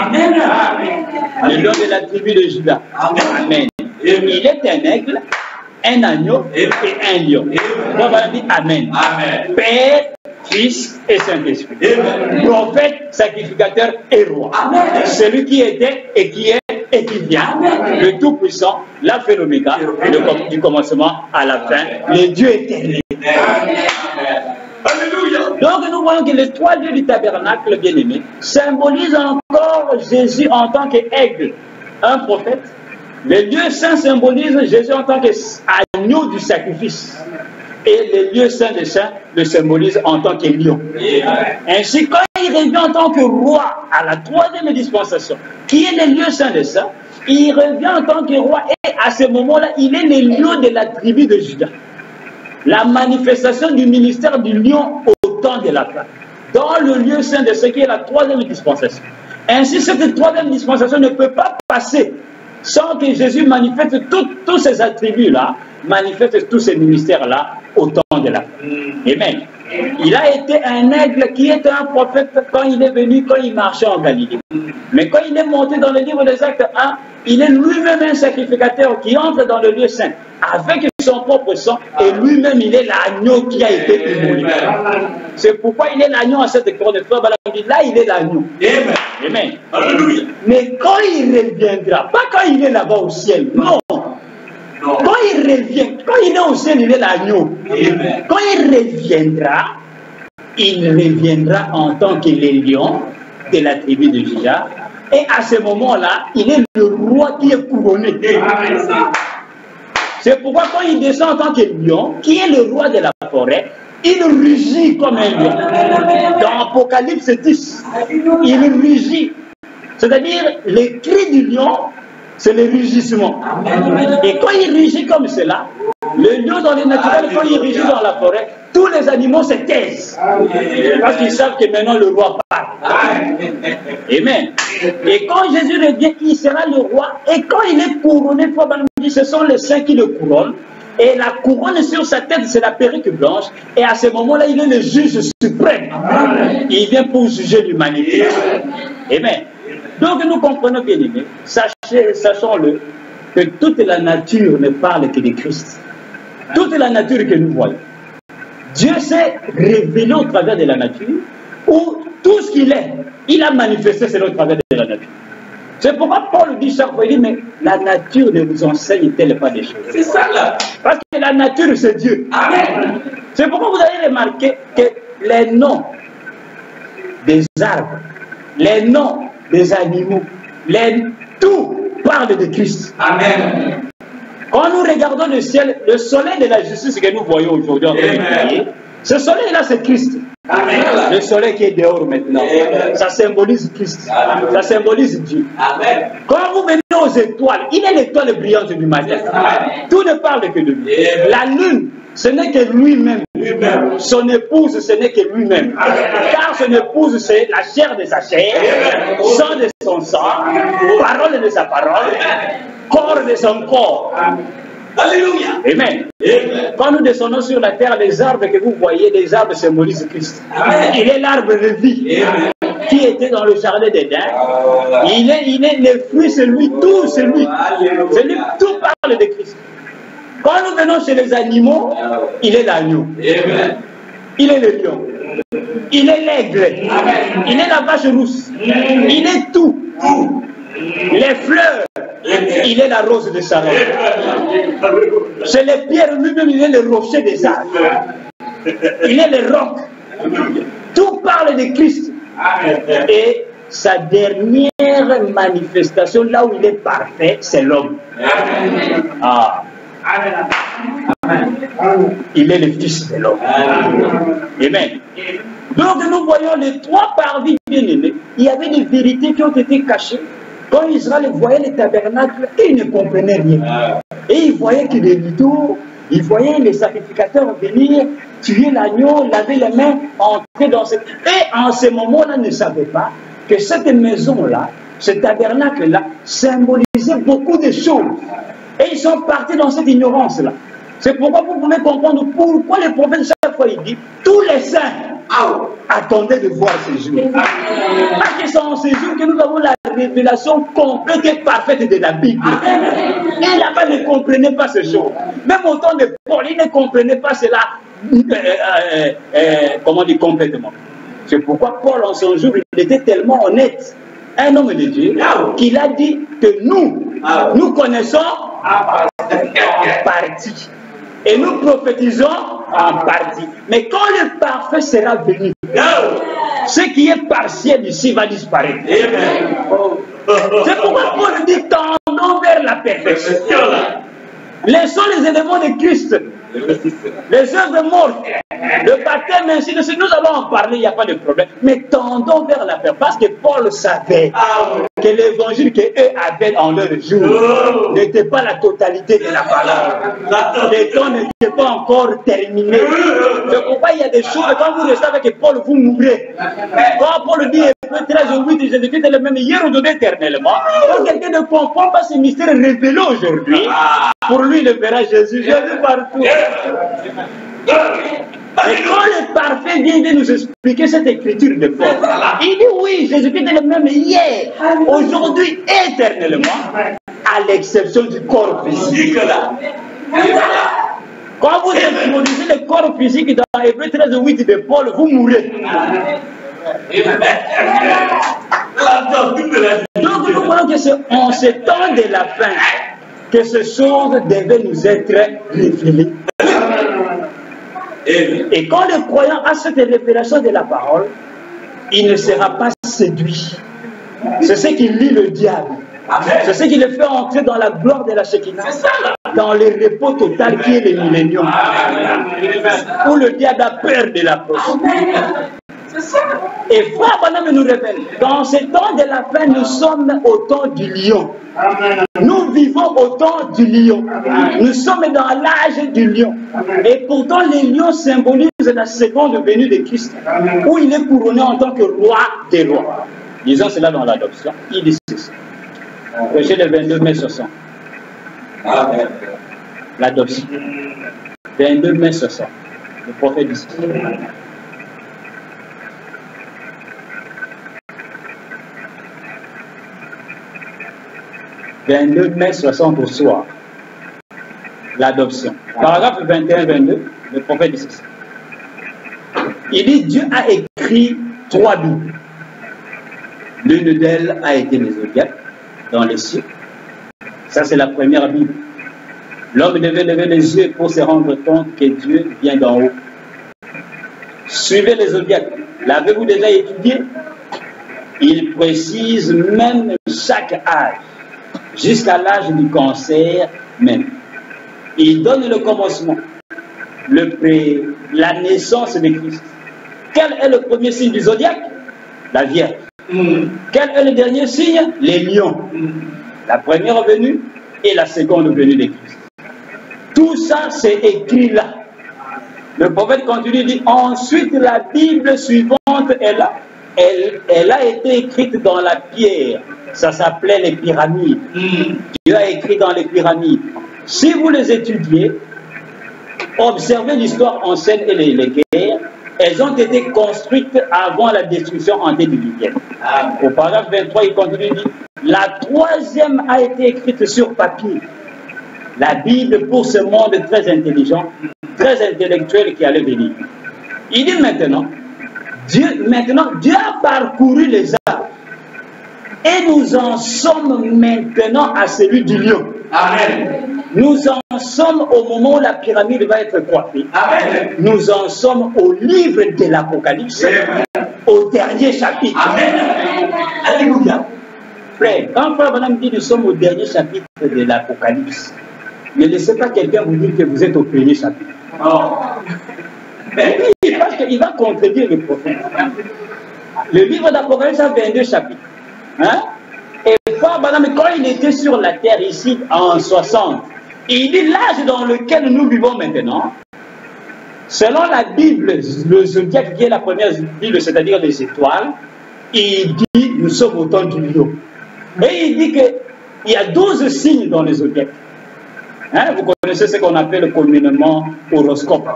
Le lion de la tribu de Juda. Amen. Il est un aigle, un agneau et un lion. Frère Madame dit Amen. Père, Fils et Saint-Esprit. Prophète, sacrificateur et roi. Celui qui était et qui est et qui vient, le Tout-Puissant, l'Alpha et l'Oméga, du commencement à la fin, le Dieu éternel. Donc nous voyons que les trois lieux du tabernacle, bien-aimé, symbolisent encore Jésus en tant qu'aigle, un prophète. Le lieu saint symbolise Jésus en tant qu'agneau du sacrifice. Et le lieu saint des saints le symbolise en tant que lion. Ainsi, quand il revient en tant que roi à la troisième dispensation, qui est le lieu saint des saints, il revient en tant que roi et à ce moment-là, il est le lion de la tribu de Juda. La manifestation du ministère du lion au temps de la fin, dans le lieu saint de ce qui est la troisième dispensation. Ainsi, cette troisième dispensation ne peut pas passer sans que Jésus manifeste tous ces attributs-là, manifeste tous ces ministères-là au temps de la fin. Amen. Il a été un aigle qui était un prophète quand il est venu, quand il marchait en Galilée. Mais quand il est monté dans le livre des Actes 1, il est lui-même un sacrificateur qui entre dans le lieu saint avec son propre sang, et lui-même il est l'agneau qui a été immolé. C'est pourquoi il est l'agneau à cette couronne de fleurs. Là, il est l'agneau. Amen. Alléluia. Mais quand il reviendra, pas quand il est là-bas au ciel, non. Quand il revient, quand il est au ciel, il est l'agneau. Quand il reviendra en tant que le lion de la tribu de Juda. Et à ce moment-là, il est le roi qui est couronné. C'est pourquoi quand il descend en tant que lion, qui est le roi de la forêt, il rugit comme un lion. Dans Apocalypse 10, il rugit. C'est-à-dire, les cris du lion, c'est le rugissement. Et quand il rugit comme cela, le lion dans le naturel, quand il rugit dans la forêt, tous les animaux se taisent. Parce qu'ils savent que maintenant le roi parle. Amen. Et quand Jésus revient, il sera le roi. Et quand il est couronné, ce sont les saints qui le couronnent. Et la couronne sur sa tête, c'est la perruque blanche. Et à ce moment-là, il est le juge suprême. Il vient pour juger l'humanité. Amen. Donc nous comprenons bien aimé, sachons-le, que toute la nature ne parle que de Christ. Toute la nature que nous voyons. Dieu s'est révélé au travers de la nature, où tout ce qu'il est, il a manifesté c'est au travers de la nature. C'est pourquoi Paul dit chaque fois, il dit, mais la nature ne vous enseigne-t-elle pas des choses? C'est ça là. Parce que la nature c'est Dieu. Amen. C'est pourquoi vous avez remarqué que les noms des arbres, les noms des animaux, tout parle de Christ. Amen. Quand nous regardons le ciel, le soleil de la justice que nous voyons aujourd'hui en train de briller, ce soleil-là, c'est Christ. Amen. Le soleil qui est dehors maintenant, ça symbolise Christ. Amen. Ça symbolise Dieu. Amen. Quand vous venez aux étoiles, il est l'étoile brillante du matin. Amen. Tout ne parle que de lui. Amen. La lune, ce n'est que lui-même. Son épouse, ce n'est que lui-même. Car son épouse, c'est la chair de sa chair, sang de son sang, parole de sa parole, corps de son corps. Alléluia. Amen. Amen. Quand nous descendons sur la terre, les arbres que vous voyez, les arbres symbolisent Christ. Amen. Il est l'arbre de vie. Amen. Qui était dans le jardin d'Éden. Il est le fruit, c'est lui, tout, c'est lui. C'est lui, tout parle de Christ. Quand nous venons chez les animaux, il est l'agneau. Il est le lion. Il est l'aigle. Il est la vache rousse. Il est tout. Les fleurs. Il est la rose de Sharon. Chez les pierres, lui-même, il est le rocher des arbres. Il est le roc. Tout parle de Christ. Et sa dernière manifestation, là où il est parfait, c'est l'homme. Ah. Il est le fils de l'homme. Amen. Donc nous voyons les trois parvis bien-aimés. Il y avait des vérités qui ont été cachées. Quand Israël voyait les tabernacles, il ne comprenait rien. Et il voyait que les rideaux, il voyait les sacrificateurs venir, tuer l'agneau, laver les mains, entrer dans cette... Et en ce moment-là, ne savait pas que cette maison-là, ce tabernacle-là, symbolisait beaucoup de choses. Et ils sont partis dans cette ignorance-là. C'est pourquoi vous pouvez comprendre pourquoi les prophètes, chaque fois, ils disent, tous les saints attendaient de voir ces jours. Parce que c'est en ces jours que nous avons la révélation complète et parfaite de la Bible. Et là-bas, ils ne comprenaient pas ces choses. Même au temps de Paul, ils ne comprenaient pas cela, comment dire, complètement. C'est pourquoi Paul, en son jour, il était tellement honnête, un homme de Dieu, qu'il a dit que nous connaissons en partie. Et nous prophétisons en partie. Mais quand le parfait sera venu, ce qui est partiel ici va disparaître. C'est pourquoi Paul dit tendons vers la perfection. Laissons les éléments de Christ. Les œuvres mortes, le baptême, ainsi de suite. Nous allons en parler, il n'y a pas de problème. Mais tendons vers la paix. Parce que Paul savait que l'évangile qu'eux avaient en leur jour n'était pas la totalité de la parole. Le temps n'était pas encore terminé. C'est pourquoi il y a des choses, quand vous restez avec Paul, vous mourrez. Quand Paul dit, Hébreux 13, 8, Jésus-Christ est le même hier, aujourd'hui, éternellement. Quand quelqu'un ne comprend pas ces mystères révélés aujourd'hui, pour lui, il verra Jésus. Jésus partout. Et quand le parfait vient de nous expliquer cette écriture de Paul, il dit oui, Jésus-Christ est le même hier, aujourd'hui, éternellement, à l'exception du corps physique. Quand vous exposez le corps physique dans Hébreux 13, 8 de Paul, vous mourrez. Donc nous voyons que c'est en ce temps de la fin que ces choses devaient nous être révélées. Et quand le croyant a cette révélation de la parole, il ne sera pas séduit. C'est ce qui lie le diable. C'est ce qui le fait entrer dans la gloire de la Shekinah, dans le repos total qui est le millénium, où le diable a peur de la croix. Et Frère Branham nous révèle, dans ce temps de la fin, nous sommes au temps du lion. Nous vivons au temps du lion. Nous sommes dans l'âge du lion. Et pourtant, les lions symbolisent la seconde venue de Christ, où il est couronné en tant que roi des rois. Disons cela dans l'adoption. Il dit ceci. Prêcher le 22 mai 60. L'adoption. 22 mai 60. Le prophète dit ceci. 22 mai 60 au soir. L'adoption. Paragraphe 21-22, le prophète dit ceci. Il dit, Dieu a écrit 3 Bibles. L'une d'elles a été les Zodiacs dans les cieux. Ça, c'est la première Bible. L'homme devait lever les yeux pour se rendre compte que Dieu vient d'en haut. Suivez les Zodiacs. L'avez-vous déjà étudié? Il précise même chaque âge, jusqu'à l'âge du cancer même. Il donne le commencement, la naissance de Christ. Quel est le premier signe du zodiaque? La Vierge. Quel est le dernier signe? Les lions. La première venue et la seconde venue de Christ. Tout ça, c'est écrit là. Le prophète continue, dit, ensuite la Bible suivante est là. Elle a été écrite dans la pierre. Ça s'appelait les pyramides. Dieu a écrit dans les pyramides. Si vous les étudiez, observez l'histoire ancienne et les guerres, elles ont été construites avant la destruction antédiluvienne. Au paragraphe 23, il continue, dit, la troisième a été écrite sur papier. La Bible pour ce monde très intelligent, très intellectuel qui allait venir. Il dit maintenant, Dieu a parcouru les âges. Et nous en sommes maintenant à celui du lion. Amen. Nous en sommes au moment où la pyramide va être coiffée. Amen. Nous en sommes au livre de l'Apocalypse, au dernier chapitre. Amen. Alléluia. Frère, quand Frère Branham dit nous sommes au dernier chapitre de l'Apocalypse, ne laissez pas quelqu'un vous dire que vous êtes au premier chapitre. Oh. Mais oui, parce qu'il va contredire le prophète. Le livre d'Apocalypse a 22 chapitres. Hein? Et Frère Branham, quand il était sur la terre ici en 60, il dit l'âge dans lequel nous vivons maintenant, selon la Bible, le zodiaque qui est la première Bible, c'est-à-dire les étoiles, il dit nous sommes au temps du lion. Et il dit qu'il y a 12 signes dans les zodiaques. Hein? Vous connaissez ce qu'on appelle communément horoscope.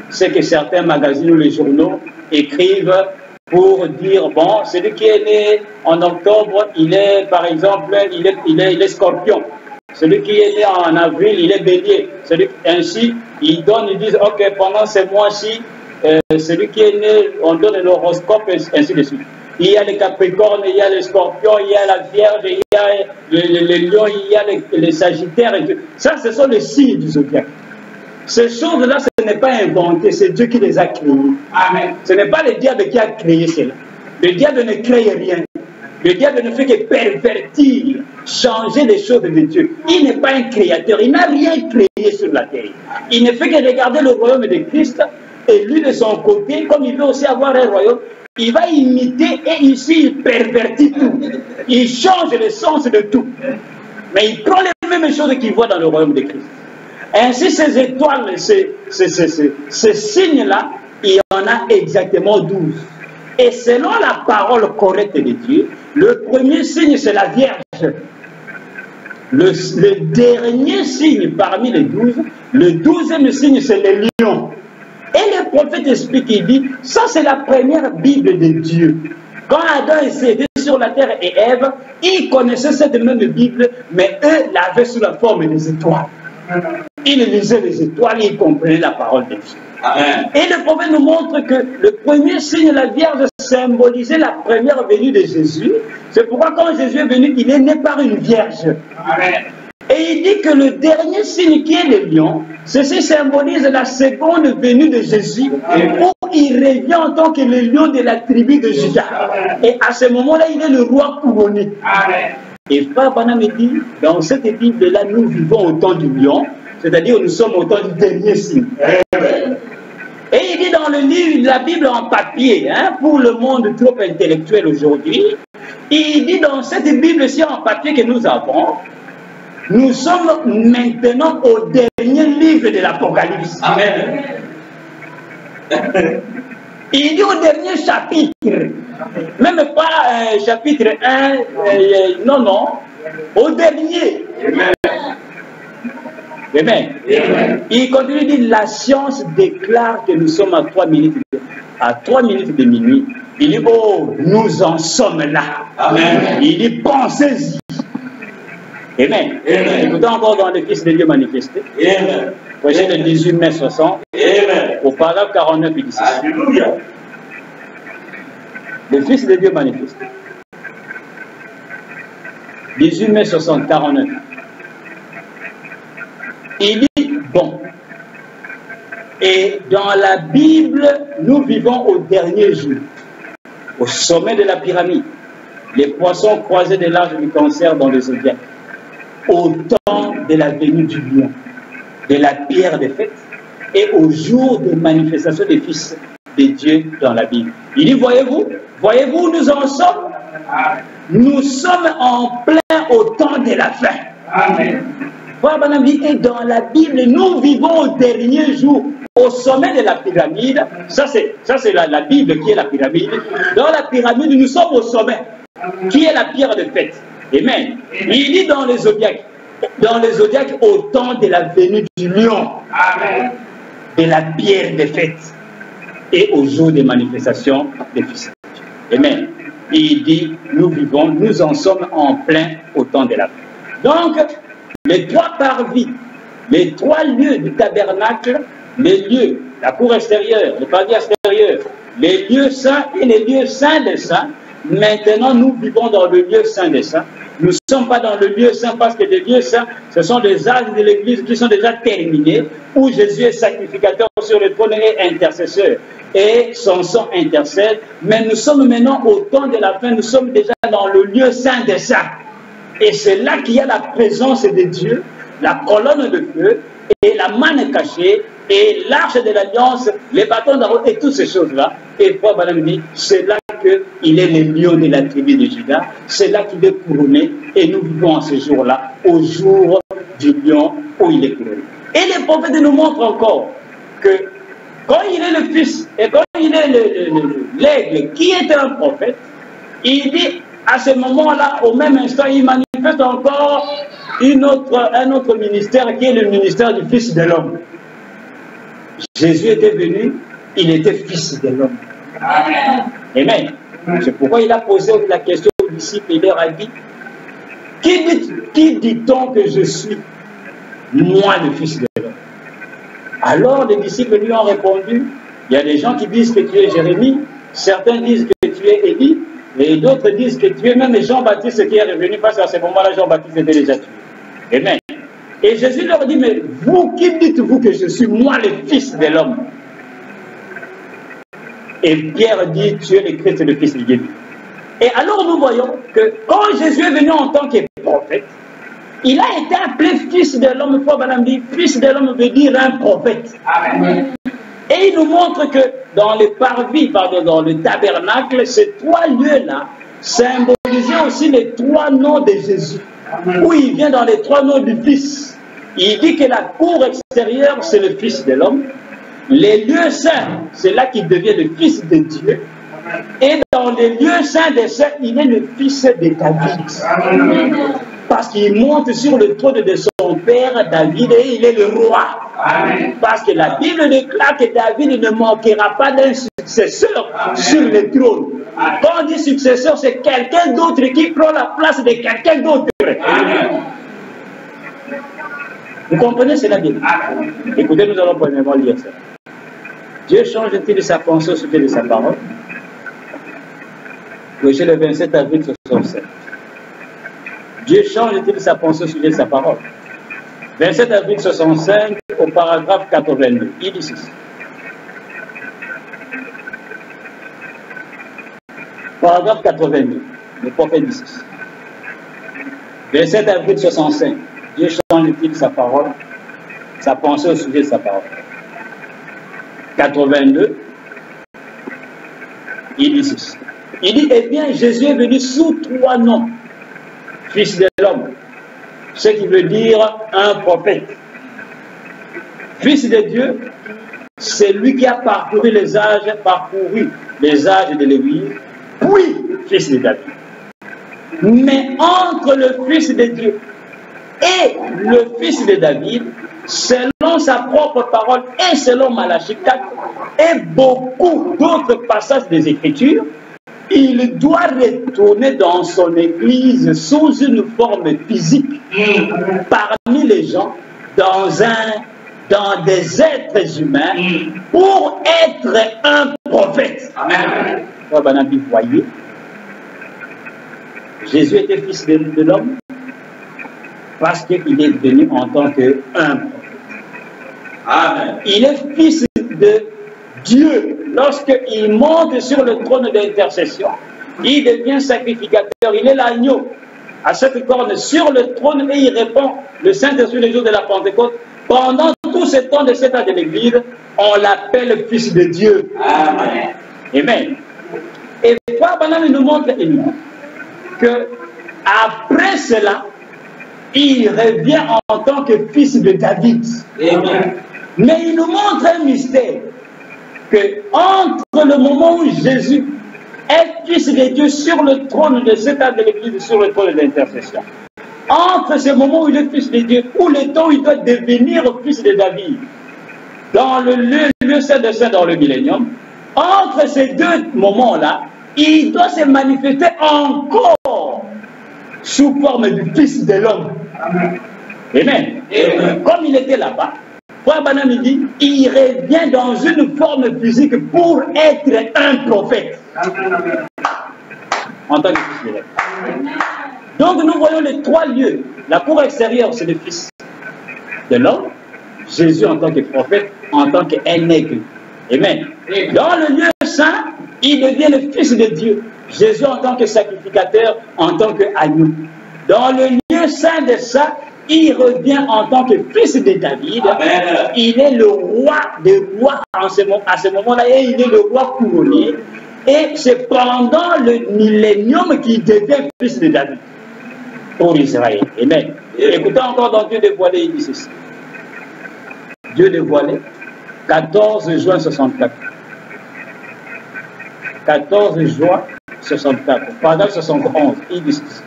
C'est que certains magazines ou les journaux écrivent pour dire, bon, celui qui est né en octobre, il est, par exemple, il est scorpion. Celui qui est né en avril, il est bélier. Ainsi, ils disent, ok, pendant ces mois-ci, celui qui est né, on donne l'horoscope, ainsi de suite. Il y a les capricornes, il y a les scorpions, il y a la vierge, il y a les lions, il y a les sagittaires. Ça, ce sont les signes du zodiaque. Ces choses-là, ce n'est pas inventé, c'est Dieu qui les a créées. Amen. Ce n'est pas le diable qui a créé cela. Le diable ne crée rien. Le diable ne fait que pervertir, changer les choses de Dieu. Il n'est pas un créateur, il n'a rien créé Il ne fait que regarder le royaume de Christ, et lui de son côté, comme il veut aussi avoir un royaume, il va imiter et ici il pervertit tout. Il change le sens de tout. Mais il prend les mêmes choses qu'il voit dans le royaume de Christ. Ainsi, ces étoiles, ces signes-là, il y en a exactement 12. Et selon la parole correcte de Dieu, le premier signe, c'est la Vierge. Le dernier signe parmi les 12, le 12e signe, c'est le lion. Et le prophète explique, il dit, ça c'est la première Bible de Dieu. Quand Adam était sur la terre et Ève, ils connaissaient cette même Bible, mais eux l'avaient sous la forme des étoiles. Ils lisaient les étoiles et ils comprenaient la parole de Dieu. Amen. Et le prophète nous montre que le premier signe, la Vierge, symbolisait la première venue de Jésus. C'est pourquoi quand Jésus est venu, il est né par une Vierge. Amen. Et il dit que le dernier signe qui est le lion, ceci symbolise la seconde venue de Jésus, où il revient en tant que le lion de la tribu de Juda. Et à ce moment-là, il est le roi couronné. Amen. Et Frère Branham dit, dans cette Bible-là, nous vivons au temps du lion, c'est-à-dire nous sommes au temps du dernier signe. Amen. Et il dit dans le livre, la Bible en papier, pour le monde trop intellectuel aujourd'hui, il dit dans cette Bible-ci en papier que nous avons, nous sommes maintenant au dernier livre de l'Apocalypse. Amen. Il dit au dernier chapitre, même pas chapitre 1, non, au dernier. Amen. Amen. Amen. Il continue de dire, la science déclare que nous sommes à 3 minutes de minuit. Il dit, oh, nous en sommes là. Amen. Il dit, pensez-y. Amen. Amen. Écoutons encore dans le Fils de Dieu manifesté. Amen. Projet le 18 mai 60. Amen. Au paragraphe 49 et 16. Alléluia. Le Fils de Dieu manifesté. 18 mai 60, 49. Il dit, bon, et dans la Bible, nous vivons au dernier jour, au sommet de la pyramide, les poissons croisés de l'arche du cancer dans les zodiaques, au temps de la venue du lion, de la pierre de fête, et au jour de manifestation des fils de Dieu dans la Bible. Il dit, voyez-vous où nous en sommes? Nous sommes en plein au temps de la fin. Amen. Et dans la Bible, nous vivons au dernier jour, au sommet de la pyramide. Ça, c'est la Bible qui est la pyramide. Dans la pyramide, nous sommes au sommet, qui est la pierre de fête. Amen. Il dit dans les zodiaques, au temps de la venue du lion, amen, de la pierre de fête, et au jour des manifestations des fils. Amen. Il dit, nous en sommes en plein au temps de la fin. Donc, les trois parvis, les trois lieux du tabernacle, les lieux, la cour extérieure, le parvis extérieur, les lieux saints et les lieux saints des saints. Maintenant, nous vivons dans le lieu saint des saints. Nous ne sommes pas dans le lieu saint parce que les lieux saints, ce sont des âges de l'Église qui sont déjà terminés, où Jésus est sacrificateur sur le trône et intercesseur. Et son sang intercède. Mais nous sommes maintenant au temps de la fin, nous sommes déjà dans le lieu saint des saints. Et c'est là qu'il y a la présence de Dieu, la colonne de feu, et la manne cachée, et l'arche de l'alliance, les bâtons d'Aaron, et toutes ces choses-là. Et Paul Branham dit, c'est là qu'il est le lion de la tribu de Juda, c'est là qu'il est couronné, et nous vivons en ce jour-là, au jour du lion où il est couronné. Et les prophètes nous montrent encore que quand il est le fils, et quand il est l'aigle qui est un prophète, il dit, à ce moment-là, au même instant, il manifeste encore un autre ministère qui est le ministère du Fils de l'homme. Jésus était venu, il était Fils de l'homme. Amen. Amen. C'est pourquoi il a posé la question aux disciples, il leur a dit, qui dit-on que je suis, moi le Fils de l'homme? Alors les disciples lui ont répondu, il y a des gens qui disent que tu es Jérémie, certains disent que tu es Élie, et d'autres disent que tu es même Jean-Baptiste qui est revenu, parce qu'à ce moment-là, Jean-Baptiste était déjà tué. Amen. Et Jésus leur dit, mais vous, qui dites-vous que je suis moi le Fils de l'homme? Et Pierre dit, tu es le Christ, le Fils de Dieu. Et alors nous voyons que quand Jésus est venu en tant que prophète, il a été appelé fils de l'homme. Fils de l'homme veut dire un prophète. Amen. Et il nous montre que dans les parvis, dans le tabernacle, ces trois lieux-là symbolisaient aussi les trois noms de Jésus. Où il vient dans les trois noms du Fils. Il dit que la cour extérieure, c'est le Fils de l'homme. Les lieux saints, c'est là qu'il devient le Fils de Dieu. Et dans les lieux saints des saints, il est le Fils de David. Parce qu'il monte sur le trône de son père David et il est le roi. Parce que la Bible déclare que David ne manquera pas d'un successeur sur le trône. Quand on dit successeur, c'est quelqu'un d'autre qui prend la place de quelqu'un d'autre. Vous comprenez, c'est la Bible. Écoutez, nous allons premièrement lire ça. Dieu change-t-il sa pensée au sujet de sa parole? Prêché le 27 avril 67. Dieu change-t-il sa pensée au sujet de sa parole? 27 avril 65 au paragraphe 82. Il dit ceci. Paragraphe 82. Le prophète dit ceci. 27 avril 65. Dieu change-t-il sa parole, sa pensée au sujet de sa parole? 82. Il dit ceci. Il dit, eh bien, Jésus est venu sous trois noms. Fils de l'homme. Ce qui veut dire un prophète. Fils de Dieu, c'est lui qui a parcouru les âges de l'Église, puis fils de David. Mais entre le Fils de Dieu et le Fils de David, selon sa propre parole et selon Malachie 4 et beaucoup d'autres passages des Écritures, il doit retourner dans son Église sous une forme physique, parmi les gens, dans des êtres humains, pour être un prophète. Amen. Vous voyez, Jésus était fils de l'homme parce qu'il est venu en tant qu'un prophète. Amen. Il est fils de Dieu. Lorsqu'il monte sur le trône d'intercession, il devient sacrificateur. Il est l'agneau à cette corne sur le trône et il répond le Saint-Esprit le jour de la Pentecôte. Pendant tout ce temps de cet âge de l'Église, on l'appelle fils de Dieu. Amen. Amen. Et Frère Branham nous montre que après cela, il revient en tant que fils de David. Amen. Mais il nous montre un mystère, que entre le moment où Jésus est fils de Dieu sur le trône de cet âge de l'Église, sur le trône d'intercession, entre ce moment où il est fils de Dieu, ou le temps où il doit devenir fils de David, dans le lieu saint de saint dans le millénium, entre ces deux moments-là, il doit se manifester encore sous forme du Fils de l'homme. Amen. Amen. Comme il était là-bas, Frère Branham dit, il revient dans une forme physique pour être un prophète. Amen. En tant que fils de l'homme. Donc nous voyons les trois lieux. La cour extérieure, c'est le Fils de l'homme. Jésus en tant que prophète, en tant qu'un aigle. Amen. Dans le lieu saint, il devient le Fils de Dieu. Jésus en tant que sacrificateur, en tant qu'agneau. Dans le lieu saint de ça, il revient en tant que fils de David. Amen. Il est le roi des rois à ce moment-là, et il est le roi couronné. Et c'est pendant le millénium qu'il devient fils de David pour Israël. Amen. Écoutez encore dans Dieu dévoilé, il dit ceci. Dieu dévoilé, 14 juin 64. 14 juin 64. Pendant 71, il dit ceci.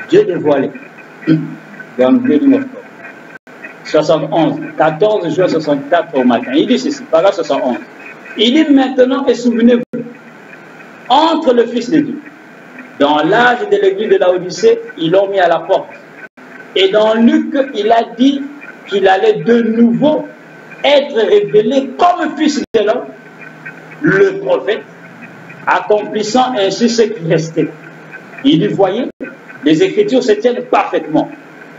Dieu dévoilé. Dans Dieu du 9 octobre. 71, 14 juin 64 au matin. Il dit ceci, paragraphe 71. Il dit maintenant, et souvenez-vous, entre le Fils de Dieu, dans l'âge de l'église de Laodicée, ils l'ont mis à la porte. Et dans Luc, il a dit qu'il allait de nouveau être révélé comme Fils de l'homme, le prophète, accomplissant ainsi ce qui restait. Il dit, voyez, les Écritures se tiennent parfaitement.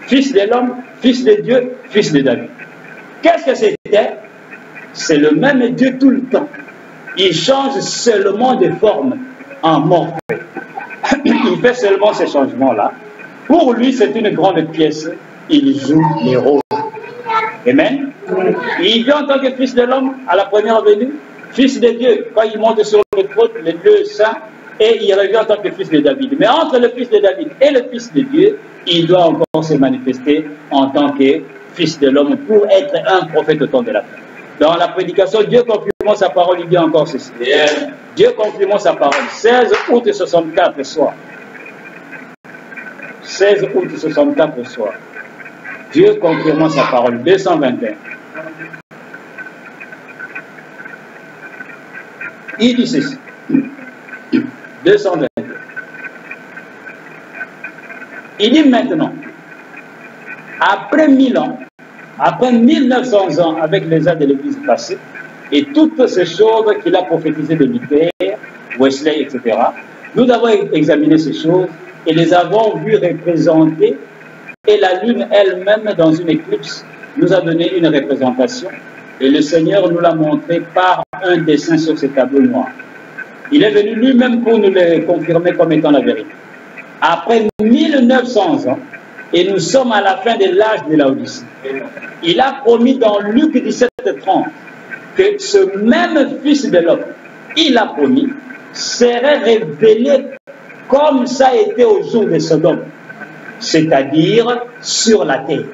Fils de l'homme, Fils de Dieu, Fils de David. Qu'est-ce que c'était? C'est le même Dieu tout le temps. Il change seulement de forme en morphe. Il fait seulement ces changements-là. Pour lui, c'est une grande pièce. Il joue les rôles. Amen. Il vient en tant que fils de l'homme à la première venue, fils de Dieu, quand il monte sur le trône, le Dieu saint, et il revient en tant que fils de David. Mais entre le fils de David et le fils de Dieu, il doit encore se manifester en tant que fils de l'homme pour être un prophète au temps de la fin. Dans la prédication, Dieu confirmant sa parole, il dit encore ceci. Dieu confirmant sa parole. 16 août 64 soir. 16 août 64 soir. Dieu confirmant sa parole. 221. Il dit ceci. 221. Il dit maintenant, après 1000 ans, après 1900 ans avec les âges de l'Église passée, et toutes ces choses qu'il a prophétisées de Luther, Wesley, etc., nous avons examiné ces choses et les avons vues représentées, et la lune elle-même, dans une éclipse, nous a donné une représentation, et le Seigneur nous l'a montré par un dessin sur ce tableau noir. Il est venu lui-même pour nous le confirmer comme étant la vérité. Après 1900 ans, et nous sommes à la fin de l'âge de la Odyssée, il a promis dans Luc 17:30 que ce même Fils de l'homme, il a promis, serait révélé comme ça a été au jour de Sodome, c'est-à-dire sur la terre.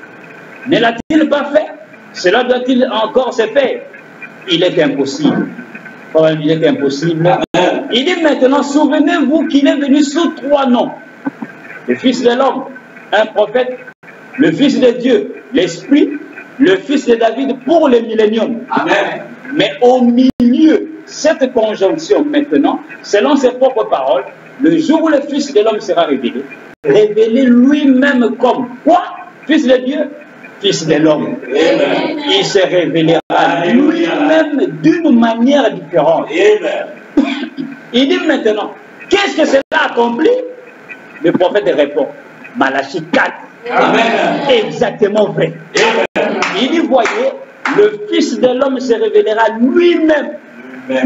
Ne l'a-t-il pas fait? Cela doit-il encore se faire? Il est impossible. Il est impossible. Il dit maintenant, souvenez-vous qu'il est venu sous 3 noms. Le Fils de l'homme, un prophète, le Fils de Dieu, l'Esprit, le Fils de David pour le millénium. Amen. Mais au milieu, cette conjonction maintenant, selon ses propres paroles, le jour où le Fils de l'homme sera révélé, révélé lui-même comme quoi? Fils de Dieu, Fils de l'homme. Il se révélera lui-même d'une manière différente. Il dit maintenant, qu'est-ce que cela accomplit? Le prophète répond, Malachie 4. Amen. Exactement vrai. Amen. Il dit, voyez, le Fils de l'homme se révélera lui-même.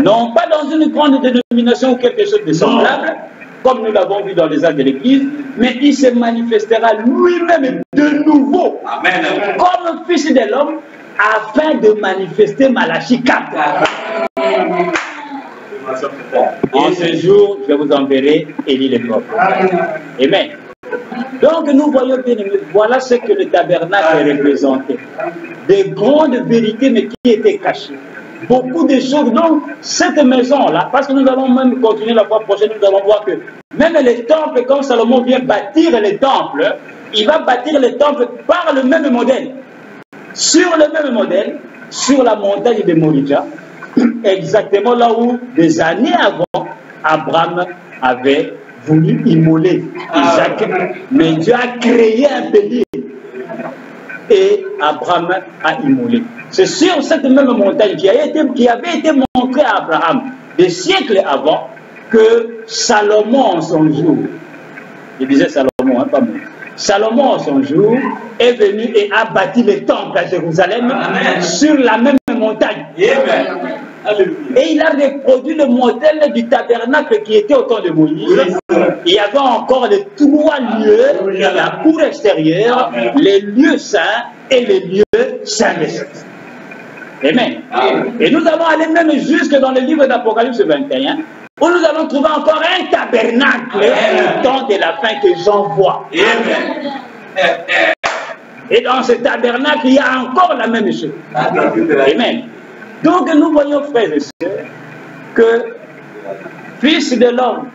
Non pas dans une grande dénomination ou quelque chose de semblable, comme nous l'avons vu dans les âges de l'Église, mais il se manifestera lui-même de nouveau. Amen. Comme Fils de l'homme, afin de manifester Malachie 4. Amen. En ce jour, je vous enverrai Élie le prophète. Amen. Donc nous voyons bien, voilà ce que le tabernacle représentait. Des grandes vérités, mais qui étaient cachées. Beaucoup de choses. Donc, cette maison-là, parce que nous allons même continuer la fois prochaine, nous allons voir que même les temples, quand Salomon vient bâtir les temples, il va bâtir les temples par le même modèle. Sur le même modèle, sur la montagne de Morija, exactement là où, des années avant, Abraham avait voulu immoler Isaac, mais Dieu a créé un bélier et Abraham a immolé. C'est sur cette même montagne qui avait été montrée à Abraham des siècles avant que Salomon en son jour, je disais Salomon, pas moi, Salomon en son jour est venu et a bâti le temple à Jérusalem. Amen. Sur la même montagne. Amen. Et il a reproduit le modèle du tabernacle qui était au temps de Moïse. Il y avait encore les 3 lieux, la cour extérieure, les lieux saints et les lieux saints des saints. Amen. Et nous allons aller même jusque dans le livre d'Apocalypse 21, où nous allons trouver encore un tabernacle au temps de la fin que Jean voit. Et dans ce tabernacle, il y a encore la même chose. Amen. Donc nous voyons, frères et sœurs, que Fils de l'homme,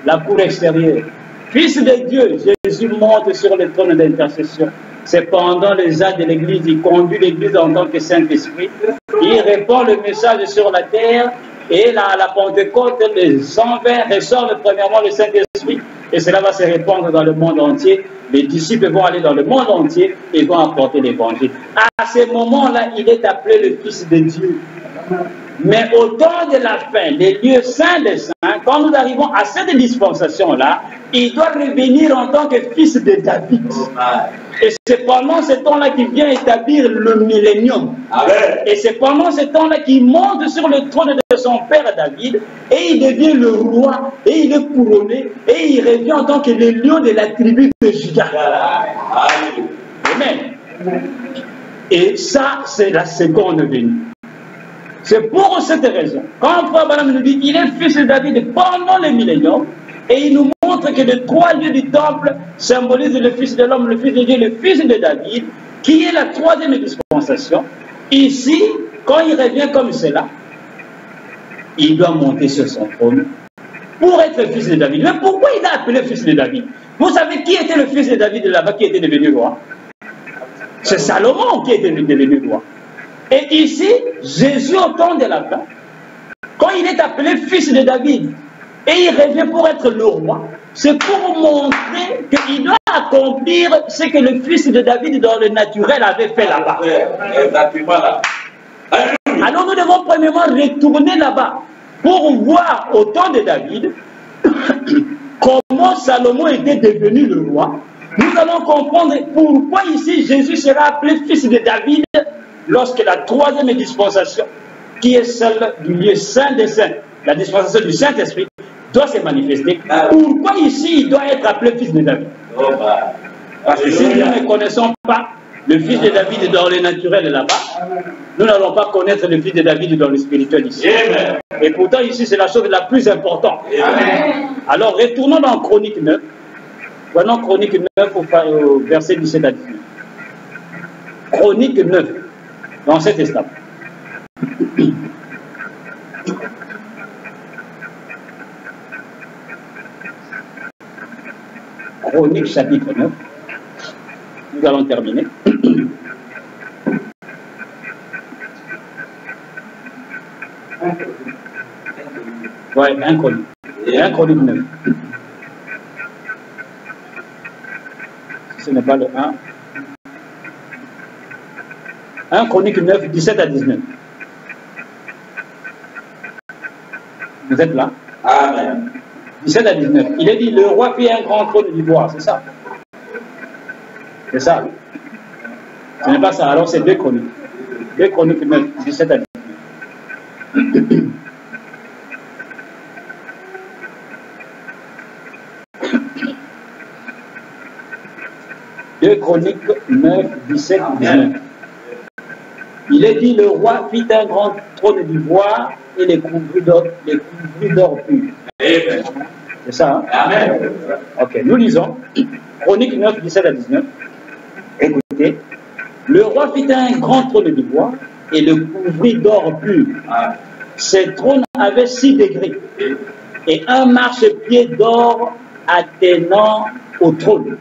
la cour extérieure, Fils de Dieu, Jésus monte sur le trône d'intercession. C'est pendant les âges de l'Église, il conduit l'Église en tant que Saint-Esprit. Il répand le message sur la terre et à la Pentecôte, les 120 reçoivent premièrement le Saint-Esprit et cela va se répandre dans le monde entier. Les disciples vont aller dans le monde entier et vont apporter l'Évangile. À ce moment-là, il est appelé le Fils de Dieu. Mais au temps de la fin, les lieux saints des saints, quand nous arrivons à cette dispensation-là, il doit revenir en tant que fils de David. Et c'est pendant ce temps-là qu'il vient établir le millénium. Et c'est pendant ce temps-là qu'il monte sur le trône de son père David, et il devient le roi, et il est couronné, et il revient en tant que le lion de la tribu de Juda. Amen. Et ça, c'est la seconde venue. C'est pour cette raison, quand Frère Branham nous dit qu'il est fils de David pendant le millénium, et il nous montre que les 3 lieux du temple symbolisent le Fils de l'homme, le Fils de Dieu, le Fils de David, qui est la 3e dispensation. Ici, quand il revient comme cela, il doit monter sur son trône pour être le Fils de David. Mais pourquoi il a appelé Fils de David? Vous savez qui était le Fils de David là-bas, qui était devenu roi? C'est Salomon qui était devenu roi. Et ici, Jésus, au temps de la fin, quand il est appelé Fils de David, et il revient pour être le roi, c'est pour montrer qu'il doit accomplir ce que le fils de David dans le naturel avait fait là-bas. Alors nous devons premièrement retourner là-bas pour voir au temps de David comment Salomon était devenu le roi. Nous allons comprendre pourquoi ici Jésus sera appelé fils de David lorsque la 3e dispensation, qui est celle du lieu saint des saints, la dispensation du Saint-Esprit, doit se manifester. Pourquoi ici il doit être appelé fils de David? Parce que si nous ne connaissons pas le fils de David dans le naturel là-bas, nous n'allons pas connaître le fils de David dans le spirituel ici. Et pourtant ici c'est la chose la plus importante. Alors retournons dans Chronique 9. Prenons Chronique 9 au verset 17 à 19. Chronique 9, dans cet instant. Chronique chapitre 9. Nous allons terminer. Ouais, 1 Chronique. 1 Chronique 9. Si ce n'est pas le 1. 1 Chronique 9, 17 à 19. Vous êtes là? Amen. 17 à 19. Il est dit, le roi fit un grand trône d'ivoire, c'est ça? C'est ça? Ce n'est pas ça, alors c'est 2 Chroniques. 2 Chroniques 9, 17 à 19. Deux Chroniques 9, 17 à 19. Il est dit, le roi fit un grand trône d'ivoire et les couvrit d'or pur. C'est ça, hein? Amen. Ok, nous lisons. Chronique 9, 17 à 19. Écoutez. Le roi fit un grand trône d'ivoire et le couvrit d'or pur. Ce trône avait 6 degrés et un marchepied d'or attenant au trône.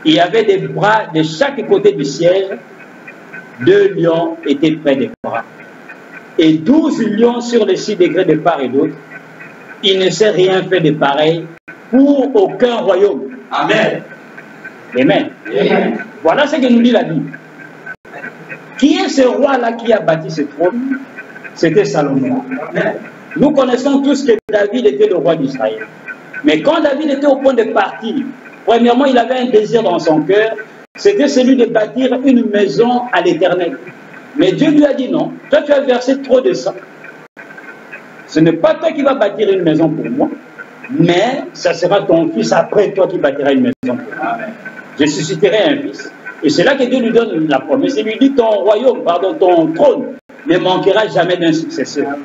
Il y avait des bras de chaque côté du siège. 2 lions étaient près des bras. Et 12 lions sur les 6 degrés de part et d'autre. Il ne s'est rien fait de pareil pour aucun royaume. Amen. Amen. Amen. Voilà ce que nous dit la Bible. Qui est ce roi-là qui a bâti ce trône? C'était Salomon. Amen. Nous connaissons tous que David était le roi d'Israël. Mais quand David était au point de partir, premièrement, il avait un désir dans son cœur, c'était celui de bâtir une maison à l'Éternel. Mais Dieu lui a dit non, toi tu as versé trop de sang. Ce n'est pas toi qui vas bâtir une maison pour moi, mais ça sera ton fils après toi qui bâtira une maison pour moi. Je susciterai un fils. Et c'est là que Dieu lui donne la promesse. Il lui dit ton royaume, pardon, ton trône ne manquera jamais d'un successeur.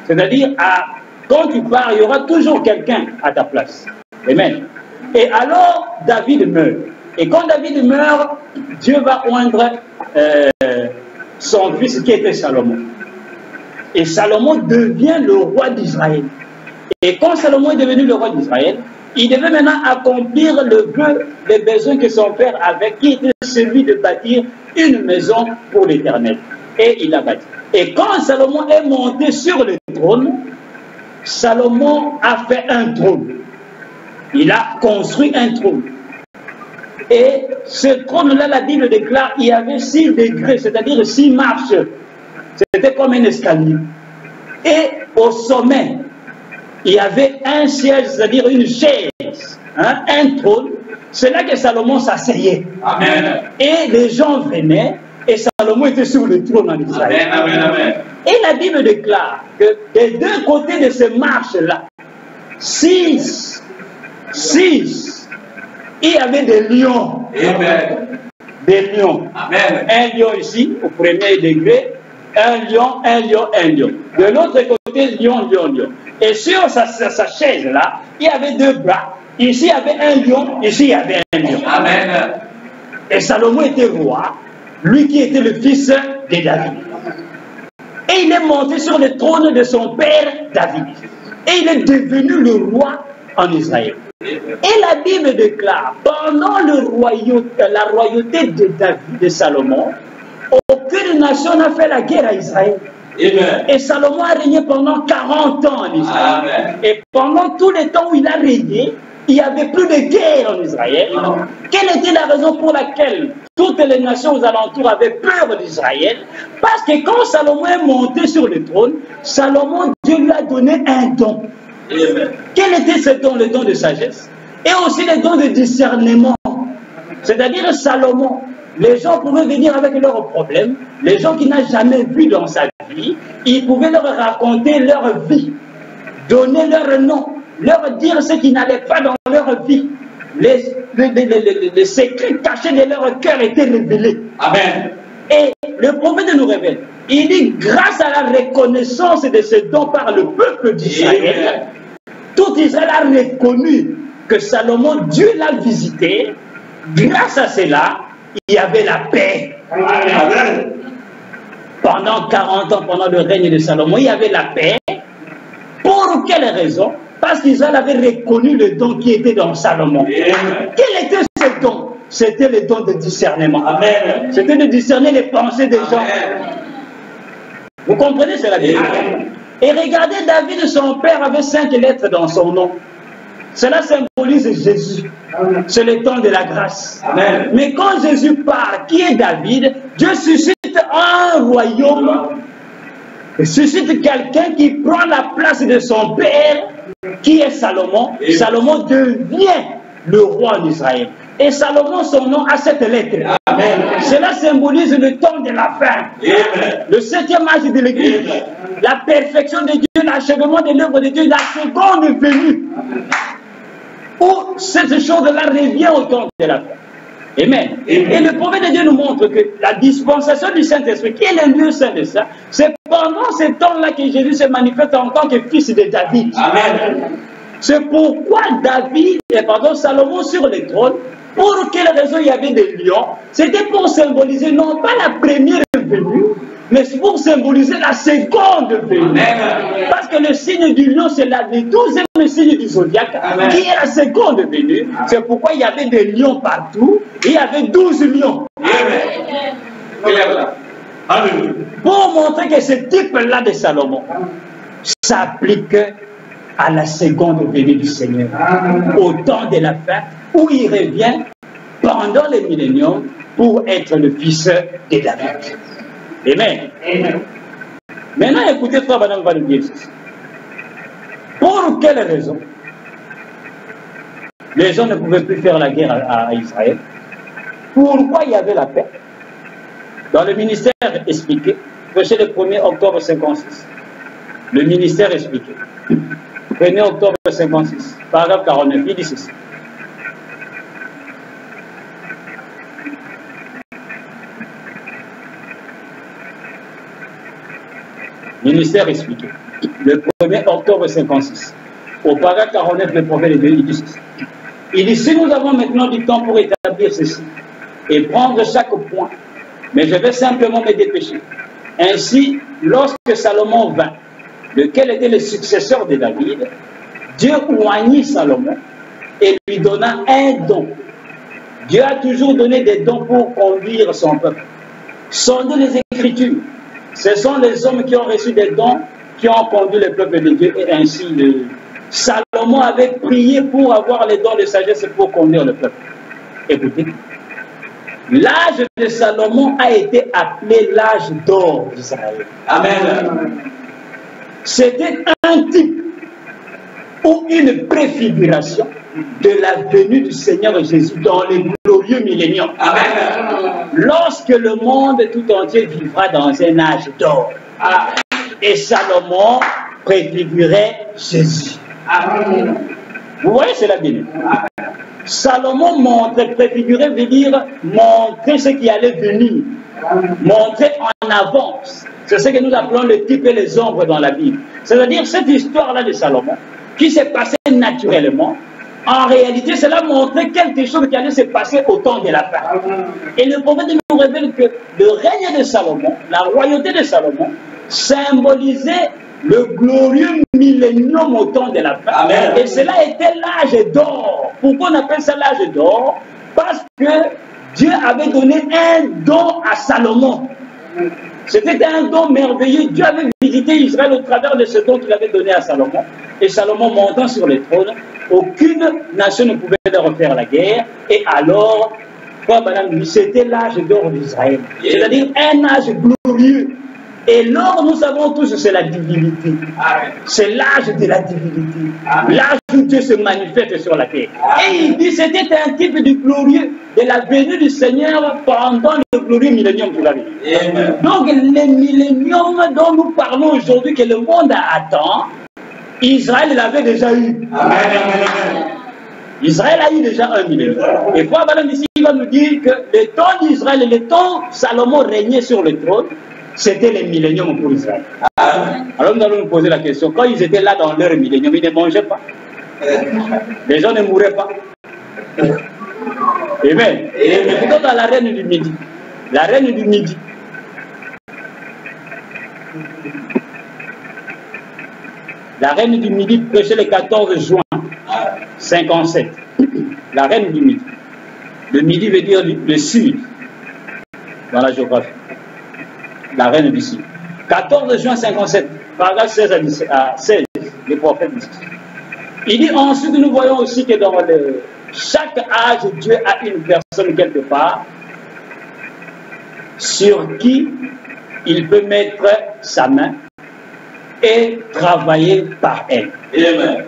C'est-à-dire, quand tu pars, il y aura toujours quelqu'un à ta place. Amen. Et alors, David meurt. Et quand David meurt, Dieu va oindre son fils qui était Salomon. Et Salomon devient le roi d'Israël. Et quand Salomon est devenu le roi d'Israël, il devait maintenant accomplir le vœu, les besoins que son père avait, qui était celui de bâtir une maison pour l'Éternel. Et il l'a bâti. Et quand Salomon est monté sur le trône, Salomon a fait un trône. Il a construit un trône. Et ce trône-là, la Bible déclare, il y avait 6 degrés, c'est-à-dire 6 marches. C'était comme un escalier. Et au sommet, il y avait un siège, c'est-à-dire une chaise, hein, un trône. C'est là que Salomon s'asseyait. Et les gens venaient, et Salomon était sur le trône en Israël. Et la Bible déclare que des deux côtés de ces marches-là, 6, il y avait des lions. Des lions. Un lion ici, au premier degré, un lion. De l'autre côté, lion. Et sur sa chaise-là, il y avait deux bras. Ici, il y avait un lion, ici, il y avait un lion. Et Salomon était roi, lui qui était le fils de David. Et il est monté sur le trône de son père David. Et il est devenu le roi en Israël. Et la Bible déclare, pendant la royauté de David, de Salomon, aucune nation n'a fait la guerre à Israël. Et Salomon a régné pendant 40 ans en Israël. Et pendant tout le temps où il a régné, il n'y avait plus de guerre en Israël. Quelle était la raison pour laquelle toutes les nations aux alentours avaient peur d'Israël? Parce que quand Salomon est monté sur le trône, Salomon, Dieu lui a donné un don. Quel était ce don? Le don de sagesse. Et aussi le don de discernement. C'est-à-dire Salomon, les gens pouvaient venir avec leurs problèmes, les gens qui n'ont jamais vu dans sa vie, il pouvait leur raconter leur vie, donner leur nom, leur dire ce qui n'allait pas dans leur vie. Les secrets cachés de leur cœur étaient révélés. Amen. Et le prophète nous révèle, il dit, grâce à la reconnaissance de ce don par le peuple d'Israël, tout Israël a reconnu que Salomon, Dieu l'a visité. Grâce à cela, il y avait la paix. Amen. Pendant 40 ans, pendant le règne de Salomon, il y avait la paix. Pour quelle raison? Parce qu'Israël avait reconnu le don qui était dans Salomon. Quel était ce don? C'était le don de discernement. C'était de discerner les pensées des gens. Vous comprenez cela? Et regardez, David, son père, avait 5 lettres dans son nom. Cela symbolise Jésus. C'est le temps de la grâce. Amen. Mais quand Jésus part, qui est David, Dieu suscite un royaume, suscite quelqu'un qui prend la place de son père, qui est Salomon. Salomon devient le roi d'Israël. Et Salomon, son nom a cette lettre. Amen. Cela symbolise le temps de la fin. Amen. Le 7e âge de l'Église. La perfection de Dieu, l'achèvement de l'œuvre de Dieu, la seconde venue. Où cette chose-là revient au temps de la fin. Amen. Et le prophète de Dieu nous montre que la dispensation du Saint-Esprit, qui est le lieu saint de ça, c'est pendant ce temps-là que Jésus se manifeste en tant que fils de David. Amen. C'est pourquoi Salomon sur le trône, pour quelle raison il y avait des lions? C'était pour symboliser non pas la première venue, mais pour symboliser la seconde venue. Parce que le signe du lion, c'est le 12e signe du zodiaque, qui est la seconde venue. C'est pourquoi il y avait des lions partout, et il y avait 12 lions. Pour montrer que ce type-là de Salomon s'applique à la seconde venue du Seigneur, au temps de la fin, où il revient pendant le millénium pour être le fils de David. Amen. Maintenant, écoutez, frère Madame va nous dire ceci. Pour quelle raison les gens ne pouvaient plus faire la guerre à Israël? Pourquoi il y avait la paix? Dans le ministère expliqué, prêché le 1er octobre 56. Le ministère expliqué. 1er octobre 56, paragraphe 49, il dit ceci. Ministère expliqué. Le 1er octobre 56, au paragraphe 49, le prophète de Dieu, il dit ceci. Il dit, si nous avons maintenant du temps pour établir ceci et prendre chaque point, mais je vais simplement me dépêcher. Ainsi, lorsque Salomon vint, lequel était le successeur de David, Dieu oignit Salomon et lui donna un don. Dieu a toujours donné des dons pour conduire son peuple. Sondez les Écritures. Ce sont les hommes qui ont reçu des dons qui ont conduit le peuple de Dieu. Et ainsi, Salomon avait prié pour avoir les dons de sagesse pour conduire le peuple. Écoutez, l'âge de Salomon a été appelé l'âge d'or d'Israël. Amen. C'était un type ou une préfiguration de la venue du Seigneur Jésus dans les glorieux milléniums. Amen. Lorsque le monde tout entier vivra dans un âge d'or. Et Salomon préfigurait Jésus. Amen. Vous voyez cela bien. Salomon montrait, préfigurer veut dire montrer ce qui allait venir. Montrer en avance. C'est ce que nous appelons le type et les ombres dans la Bible. C'est-à-dire cette histoire-là de Salomon, qui s'est passée naturellement, en réalité, cela montrait quelque chose qui allait se passer au temps de la fin. Et le prophète nous révèle que le règne de Salomon, la royauté de Salomon, symbolisait le glorieux millénium au temps de la fin. Amen. Et cela était l'âge d'or. Pourquoi on appelle ça l'âge d'or? Parce que Dieu avait donné un don à Salomon. C'était un don merveilleux. Dieu avait visité Israël au travers de ce don qu'il avait donné à Salomon. Et Salomon montant sur le trône, aucune nation ne pouvait leur faire la guerre. Et alors, c'était l'âge d'or d'Israël. C'est-à-dire un âge glorieux. Et l'or, nous savons tous, c'est la divinité. C'est l'âge de la divinité. L'âge où Dieu se manifeste sur la terre. Et il dit, c'était un type du glorieux, de la venue du Seigneur pendant le glorieux millénium qu'il avait. Donc, les milléniums dont nous parlons aujourd'hui, que le monde attend, Israël l'avait déjà eu. Amen. Israël a eu déjà un millénium. Et Frère Branham ici, il va nous dire que le temps d'Israël et le temps Salomon régnait sur le trône, c'était les milléniums pour Israël. Alors nous allons nous poser la question, quand ils étaient là dans leur millénium, ils ne mangeaient pas. Les gens ne mouraient pas. Amen. Et plutôt dans la reine du Midi. La reine du Midi. La reine du Midi prêchait le 14 juin 57. La reine du Midi. Le Midi veut dire le sud dans la géographie. La reine du Sud. 14 juin 57, paragraphe 16 à 16, les prophètes disent. Il dit ensuite, nous voyons aussi que dans chaque âge, Dieu a une personne quelque part sur qui il peut mettre sa main et travailler par elle. Amen.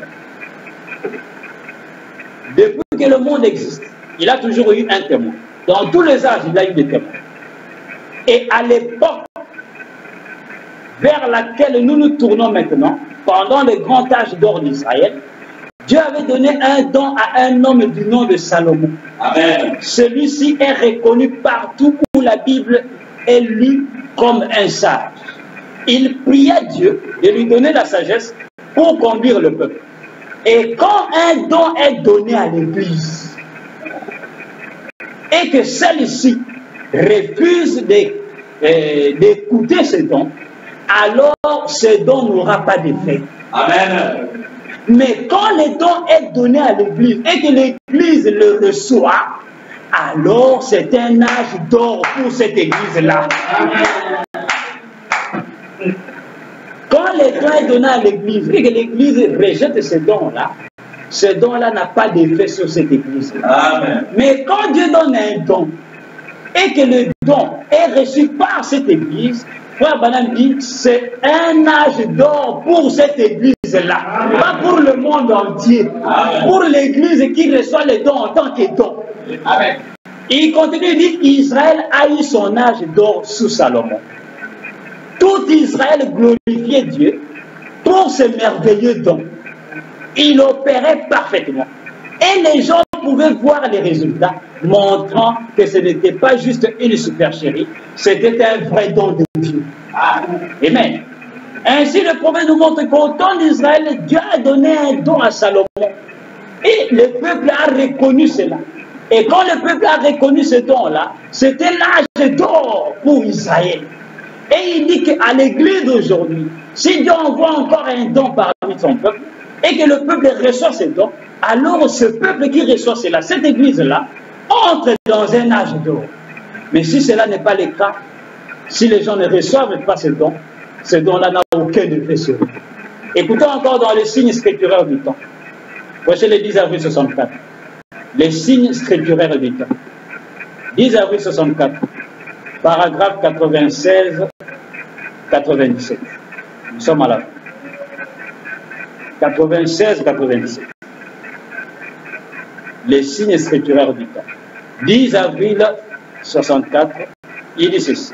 Depuis que le monde existe, il a toujours eu un témoin. Dans tous les âges, il a eu des témoins. Et à l'époque vers laquelle nous nous tournons maintenant, pendant le grand âge d'or d'Israël, Dieu avait donné un don à un homme du nom de Salomon. Amen. Celui-ci est reconnu partout où la Bible est lue comme un sage. Il pria Dieu de lui donner la sagesse pour conduire le peuple. Et quand un don est donné à l'Église, et que celle-ci refuse d'écouter ce don, alors ce don n'aura pas d'effet. Amen. Mais quand le don est donné à l'Église et que l'Église le reçoit, alors c'est un âge d'or pour cette Église-là. Quand le don est donné à l'Église et que l'Église rejette ce don-là n'a pas d'effet sur cette Église-là. Mais quand Dieu donne un don et que le don est reçu par cette Église, Frère Branham dit, c'est un âge d'or pour cette Église-là, pas pour le monde entier, pour l'Église qui reçoit les dons en tant que don. Amen. Il continue, il dit, Israël a eu son âge d'or sous Salomon. Tout Israël glorifiait Dieu pour ce merveilleux don. Il opérait parfaitement. Et les gens pouvaient voir les résultats, montrant que ce n'était pas juste une supercherie, c'était un vrai don de Dieu. Amen. Ainsi, le prophète nous montre qu'au temps d'Israël, Dieu a donné un don à Salomon. Et le peuple a reconnu cela. Et quand le peuple a reconnu ce don-là, c'était l'âge d'or pour Israël. Et il dit qu'à l'église d'aujourd'hui, si Dieu envoie encore un don parmi son peuple, et que le peuple reçoit ce don, alors ce peuple qui reçoit cela, cette église-là, entre dans un âge d'or. Mais si cela n'est pas le cas, si les gens ne reçoivent pas ce don-là n'a aucun effet sur eux. Écoutons encore dans les signes scripturaires du temps. Voici le 10 avril 64. Les signes scripturaires du temps. 10 avril 64. Paragraphe 96-97. Nous sommes à la fin. 96-97. Les signes scripturaires du temps. 10 avril 64, il dit ceci.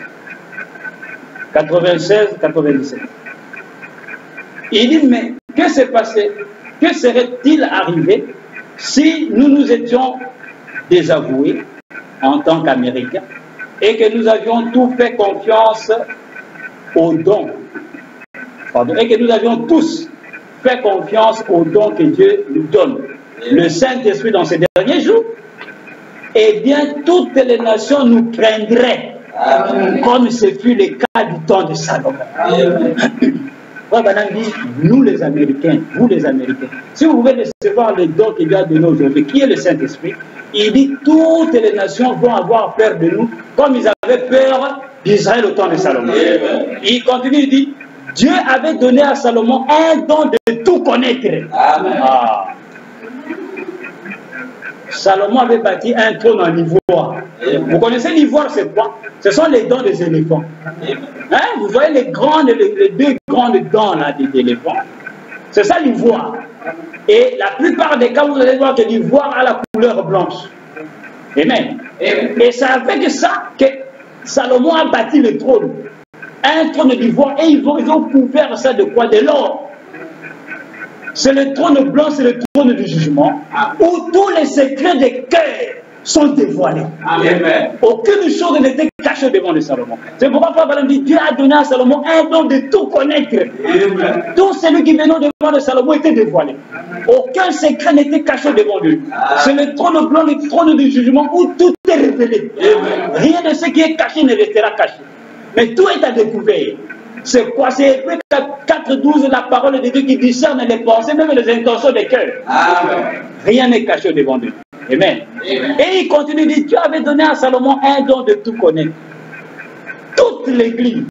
96-97. Il dit, mais que s'est passé? Que serait-il arrivé si nous nous étions désavoués en tant qu'Américains et que nous avions tout fait confiance aux dons? Pardon, et que nous avions tous fait confiance aux dons que Dieu nous donne, le Saint-Esprit dans ces derniers jours? Eh bien, toutes les nations nous craindraient, comme ce fut le cas du temps de Salomon. Dit, nous les Américains, vous les Américains, si vous pouvez recevoir le don qu'il a donné aujourd'hui, qui est le Saint-Esprit, il dit toutes les nations vont avoir peur de nous, comme ils avaient peur d'Israël au temps de Salomon. Il continue, il dit, Dieu avait donné à Salomon un don de tout connaître. Ah. Salomon avait bâti un trône en ivoire. Vous connaissez l'ivoire, c'est quoi? Ce sont les dents des éléphants. Hein? Vous voyez les deux grandes dents d'éléphants. C'est ça l'ivoire. Et la plupart des cas, vous allez voir que l'ivoire a la couleur blanche. Amen. Et c'est avec ça que Salomon a bâti le trône. Un trône d'ivoire. Et ils ont couvert ça de quoi? De l'or. C'est le trône blanc, c'est le trône du jugement, où tous les secrets des cœurs sont dévoilés. Amen. Aucune chose n'était cachée devant le Salomon. C'est pourquoi Paul dit, Dieu a donné à Salomon un don de tout connaître. Amen. Tout celui qui venait devant le Salomon était dévoilé. Aucun secret n'était caché devant lui. C'est le trône blanc, le trône du jugement, où tout est révélé. Amen. Rien de ce qui est caché ne restera caché. Mais tout est à découvert. C'est quoi? C'est Hébreux 4:12, la parole de Dieu qui discerne les pensées, même les intentions des cœurs. Rien n'est caché devant Dieu. Amen. Amen. Et il continue, il dit, Dieu avait donné à Salomon un don de tout connaître. Toute l'église,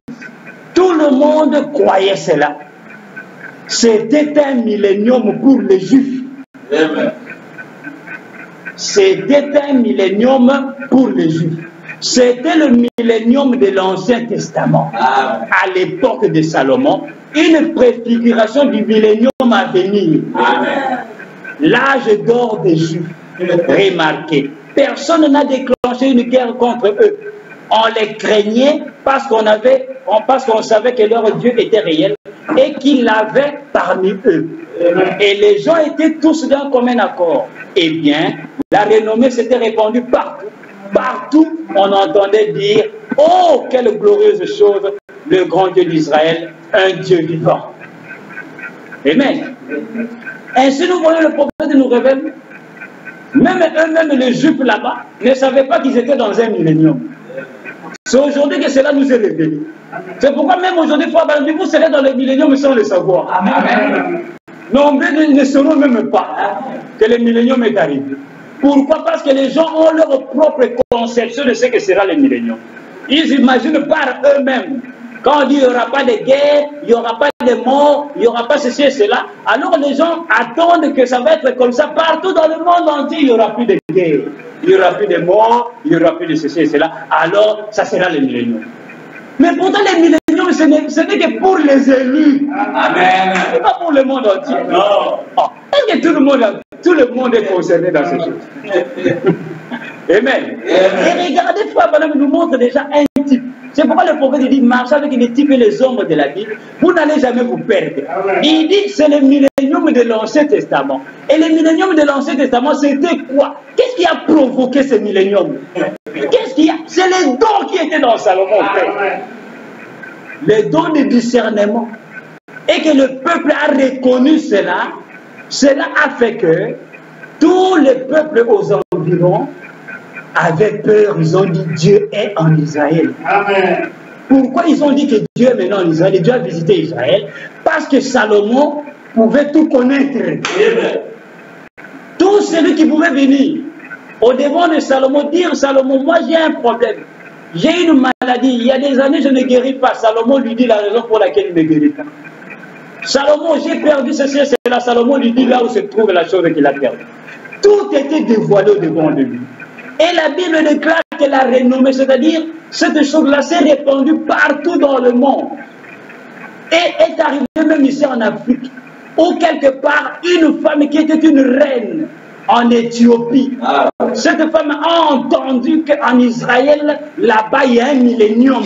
tout le monde croyait cela. C'était un millénium pour les Juifs. C'était un millénium pour les Juifs. C'était le millénium de l'Ancien Testament. À l'époque de Salomon, une préfiguration du millénium à venir. L'âge d'or des Juifs. Remarquez, personne n'a déclenché une guerre contre eux. On les craignait parce qu'on savait que leur Dieu était réel et qu'il l'avait parmi eux. Et les gens étaient tous d'un commun accord. Eh bien, la renommée s'était répandue partout. Partout, on entendait dire, oh, quelle glorieuse chose, le grand Dieu d'Israël, un Dieu vivant. Amen. Ainsi, nous voyons le prophète nous révèle, même eux-mêmes, les Juifs là-bas, ne savaient pas qu'ils étaient dans un millénium. C'est aujourd'hui que cela nous est révélé. C'est pourquoi même aujourd'hui, vous serez dans le millénium sans le savoir. Amen. Nombreux ne sauront même pas que le millénium est arrivé. Pourquoi? Parce que les gens ont leur propre conception de ce que sera le millénium. Ils imaginent par eux-mêmes. Quand on dit qu'il n'y aura pas de guerre, il n'y aura pas de mort, il n'y aura pas ceci et cela, alors les gens attendent que ça va être comme ça. Partout dans le monde entier, il n'y aura plus de guerre, il n'y aura plus de mort, il n'y aura plus de ceci et cela. Alors, ça sera le millénium. Mais pourtant, le millénium, ce n'est que pour les élus. Amen. Ce n'est pas pour le monde entier. Non. Est-ce que tout le monde est concerné dans ces choses? Amen. Et regardez, Frère Branham nous montre déjà un type. C'est pourquoi le prophète dit, marchez avec les types et les hommes de la Bible, vous n'allez jamais vous perdre. Il dit, c'est le millénium de l'Ancien Testament. Et le millénium de l'Ancien Testament, c'était quoi? Qu'est-ce qui a provoqué ce millénium? C'est les dons qui étaient dans Salomon. Les dons de discernement. Et que le peuple a reconnu cela. Cela a fait que tous les peuples aux environs avaient peur. Ils ont dit Dieu est en Israël. Amen. Pourquoi ils ont dit que Dieu est maintenant en Israël? Et Dieu a visité Israël. Parce que Salomon pouvait tout connaître. Amen. Tout celui qui pouvait venir au devant de Salomon, dire Salomon, moi j'ai un problème. J'ai une maladie. Il y a des années, je ne guéris pas. Salomon lui dit la raison pour laquelle il ne guérit pas. Salomon, j'ai perdu ceci, c'est là. Salomon lui dit là où se trouve la chose qu'il a perdue. Tout était dévoilé au devant de lui. Et la Bible déclare qu'elle a renommé, c'est-à-dire cette chose-là s'est répandue partout dans le monde. Et est arrivée même ici en Afrique, ou quelque part une femme qui était une reine en Éthiopie. Cette femme a entendu qu'en Israël, là-bas, il y a un millénium.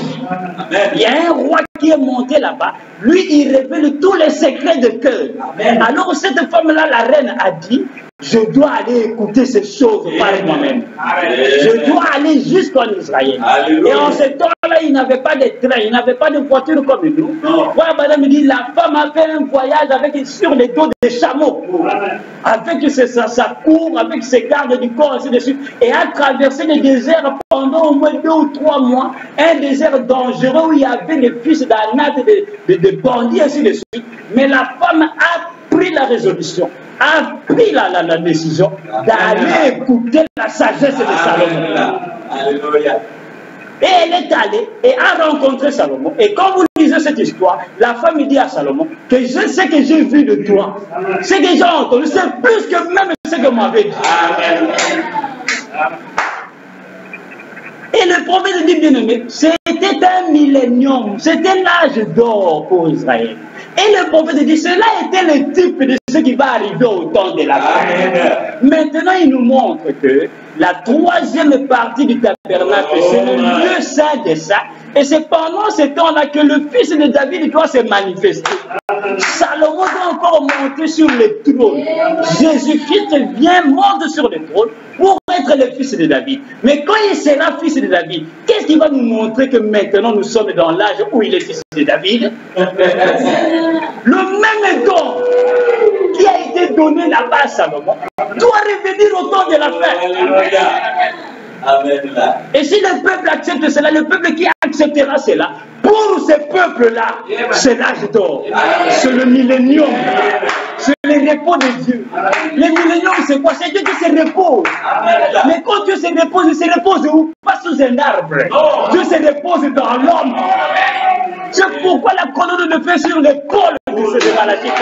Il y a un roi qui est monté là-bas. Lui, il révèle tous les secrets de cœur. Alors, cette femme-là, la reine, a dit, je dois aller écouter ces choses par moi-même. Je dois aller jusqu'en Israël. Et en ce temps-là, il n'avait pas de train, il n'avait pas de voiture comme nous. Voilà, madame me dit, la femme a fait un voyage avec, sur les dos des chameaux, avec sa cour, avec ses gardes du corps, ainsi de suite, et a traversé le désert pendant au moins 2 ou 3 mois, un désert dangereux où il y avait des fils d'Anak, de bandits, ainsi de suite. Mais la femme a pris la résolution, a pris la décision d'aller écouter la sagesse de Salomon. Alléluia. Et elle est allée et a rencontré Salomon. Et quand vous lisez cette histoire, la femme dit à Salomon que je sais que j'ai vu de toi. Ce que j'ai entendu, c'est plus que même ce que m'avait dit. Amen. Et le prophète dit, bien aimé, c'était un millénium, c'était l'âge d'or pour Israël. Et le prophète dit, cela était le type de ce qui va arriver au temps de la fin. Maintenant, il nous montre que la 3e partie du tabernacle, c'est le lieu saint des saints. Et c'est pendant ce temps-là que le fils de David doit se manifester. Salomon doit encore monter sur le trône. Jésus-Christ vient, monte sur le trône pour être le fils de David. Mais quand il sera fils de David, qu'est-ce qui va nous montrer que maintenant nous sommes dans l'âge où il est fils de David? Le même don qui a été donné là-bas à Salomon doit revenir au temps de la fin. Amen. Et si le peuple accepte cela, le peuple qui acceptera cela, pour ce peuple-là, c'est l'âge d'or, c'est le millénium, c'est le repos de Dieu. Le millénium, c'est quoi? C'est Dieu qui se repose. Mais quand Dieu se repose, il se repose où? Pas sous un arbre. Dieu se repose dans l'homme. C'est pourquoi la colonne de feu sur l'épaule de Malachi 4,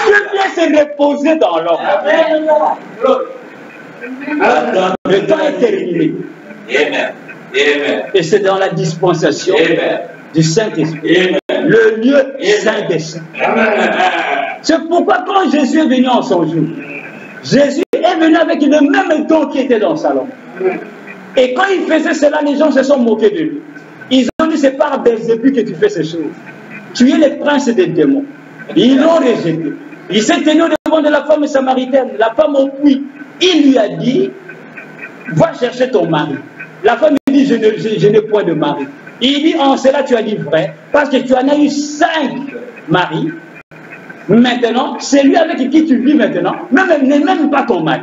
Dieu vient se reposer dans l'homme. Le temps est terminé. Amen. Et c'est dans la dispensation du Saint-Esprit, le lieu saint des saints. C'est pourquoi quand Jésus est venu en son jour, Jésus est venu avec le même don qui était dans Salomon. Et quand il faisait cela, les gens se sont moqués de lui. Ils ont dit, c'est par Belzébuth que tu fais ces choses. Tu es le prince des démons. Ils l'ont rejeté. Il s'est tenu devant de la femme samaritaine, la femme au puits. Il lui a dit, va chercher ton mari. La femme dit, je n'ai point de mari. Il dit, en cela tu as dit vrai, parce que tu en as eu 5 maris. Maintenant, c'est lui avec qui tu vis maintenant, n'est même pas ton mari.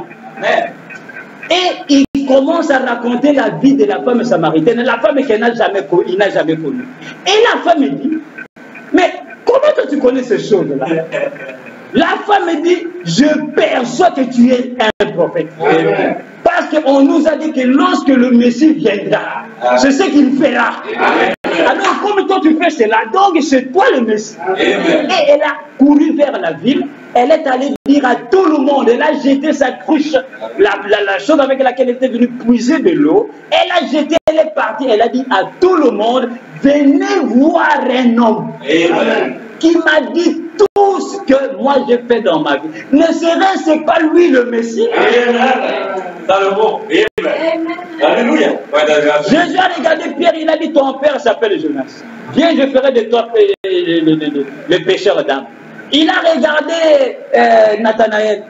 Et il commence à raconter la vie de la femme samaritaine, la femme qu'il n'a jamais connue. Et la femme dit, mais comment tu connais ces choses-là? La femme dit, je perçois que tu es un prophète. Parce qu'on nous a dit que lorsque le Messie viendra, c'est ce qu'il fera. Alors comme toi tu fais cela, donc c'est toi le Messie. Et elle a couru vers la ville, elle est allée dire à tout le monde, elle a jeté sa cruche, la chose avec laquelle elle était venue puiser de l'eau, elle a jeté, elle est partie, elle a dit à tout le monde, venez voir un homme qui m'a dit tout ce que moi j'ai fait dans ma vie. Ne serait-ce pas lui le Messie? Salomon. Alléluia. Jésus a regardé Pierre, il a dit, ton père s'appelle Jonas. Viens, je ferai de toi le pécheur d'âme. Il a regardé Nathanaël.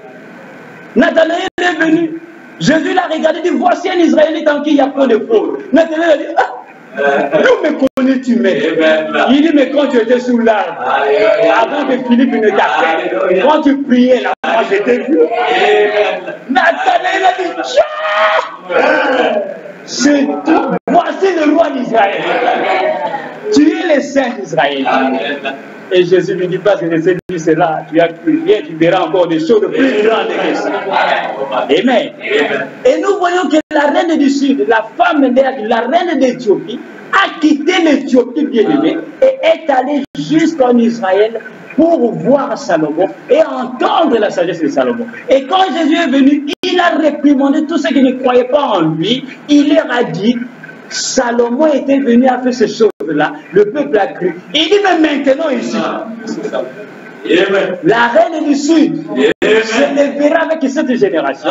Nathanaël est venu. Jésus l'a regardé, il dit, voici un Israélite en qui il y a point de faute. Nathanaël a dit, ah, nous me connais-tu, mais il dit, mais quand tu étais sous l'arbre, avant que Philippe ne t'appelle, quand tu priais là, moi je t'ai vu. Nathanaël a dit, tiens, c'est tout. Voici le roi d'Israël. Tu es le saint d'Israël. Et Jésus lui dit, parce que je sais dire cela, tu as cru, viens, tu verras encore des choses plus grandes que ça. Amen. Et nous voyons que la reine du Sud, la femme, la reine d'Éthiopie, a quitté l'Éthiopie bien-aimée et est allée jusqu'en Israël pour voir Salomon et entendre la sagesse de Salomon. Et quand Jésus est venu, il a réprimandé tous ceux qui ne croyaient pas en lui. Il leur a dit, Salomon était venu à faire ces choses-là, le peuple a cru. Il dit, mais maintenant ici, La reine du Sud se lèvera avec cette génération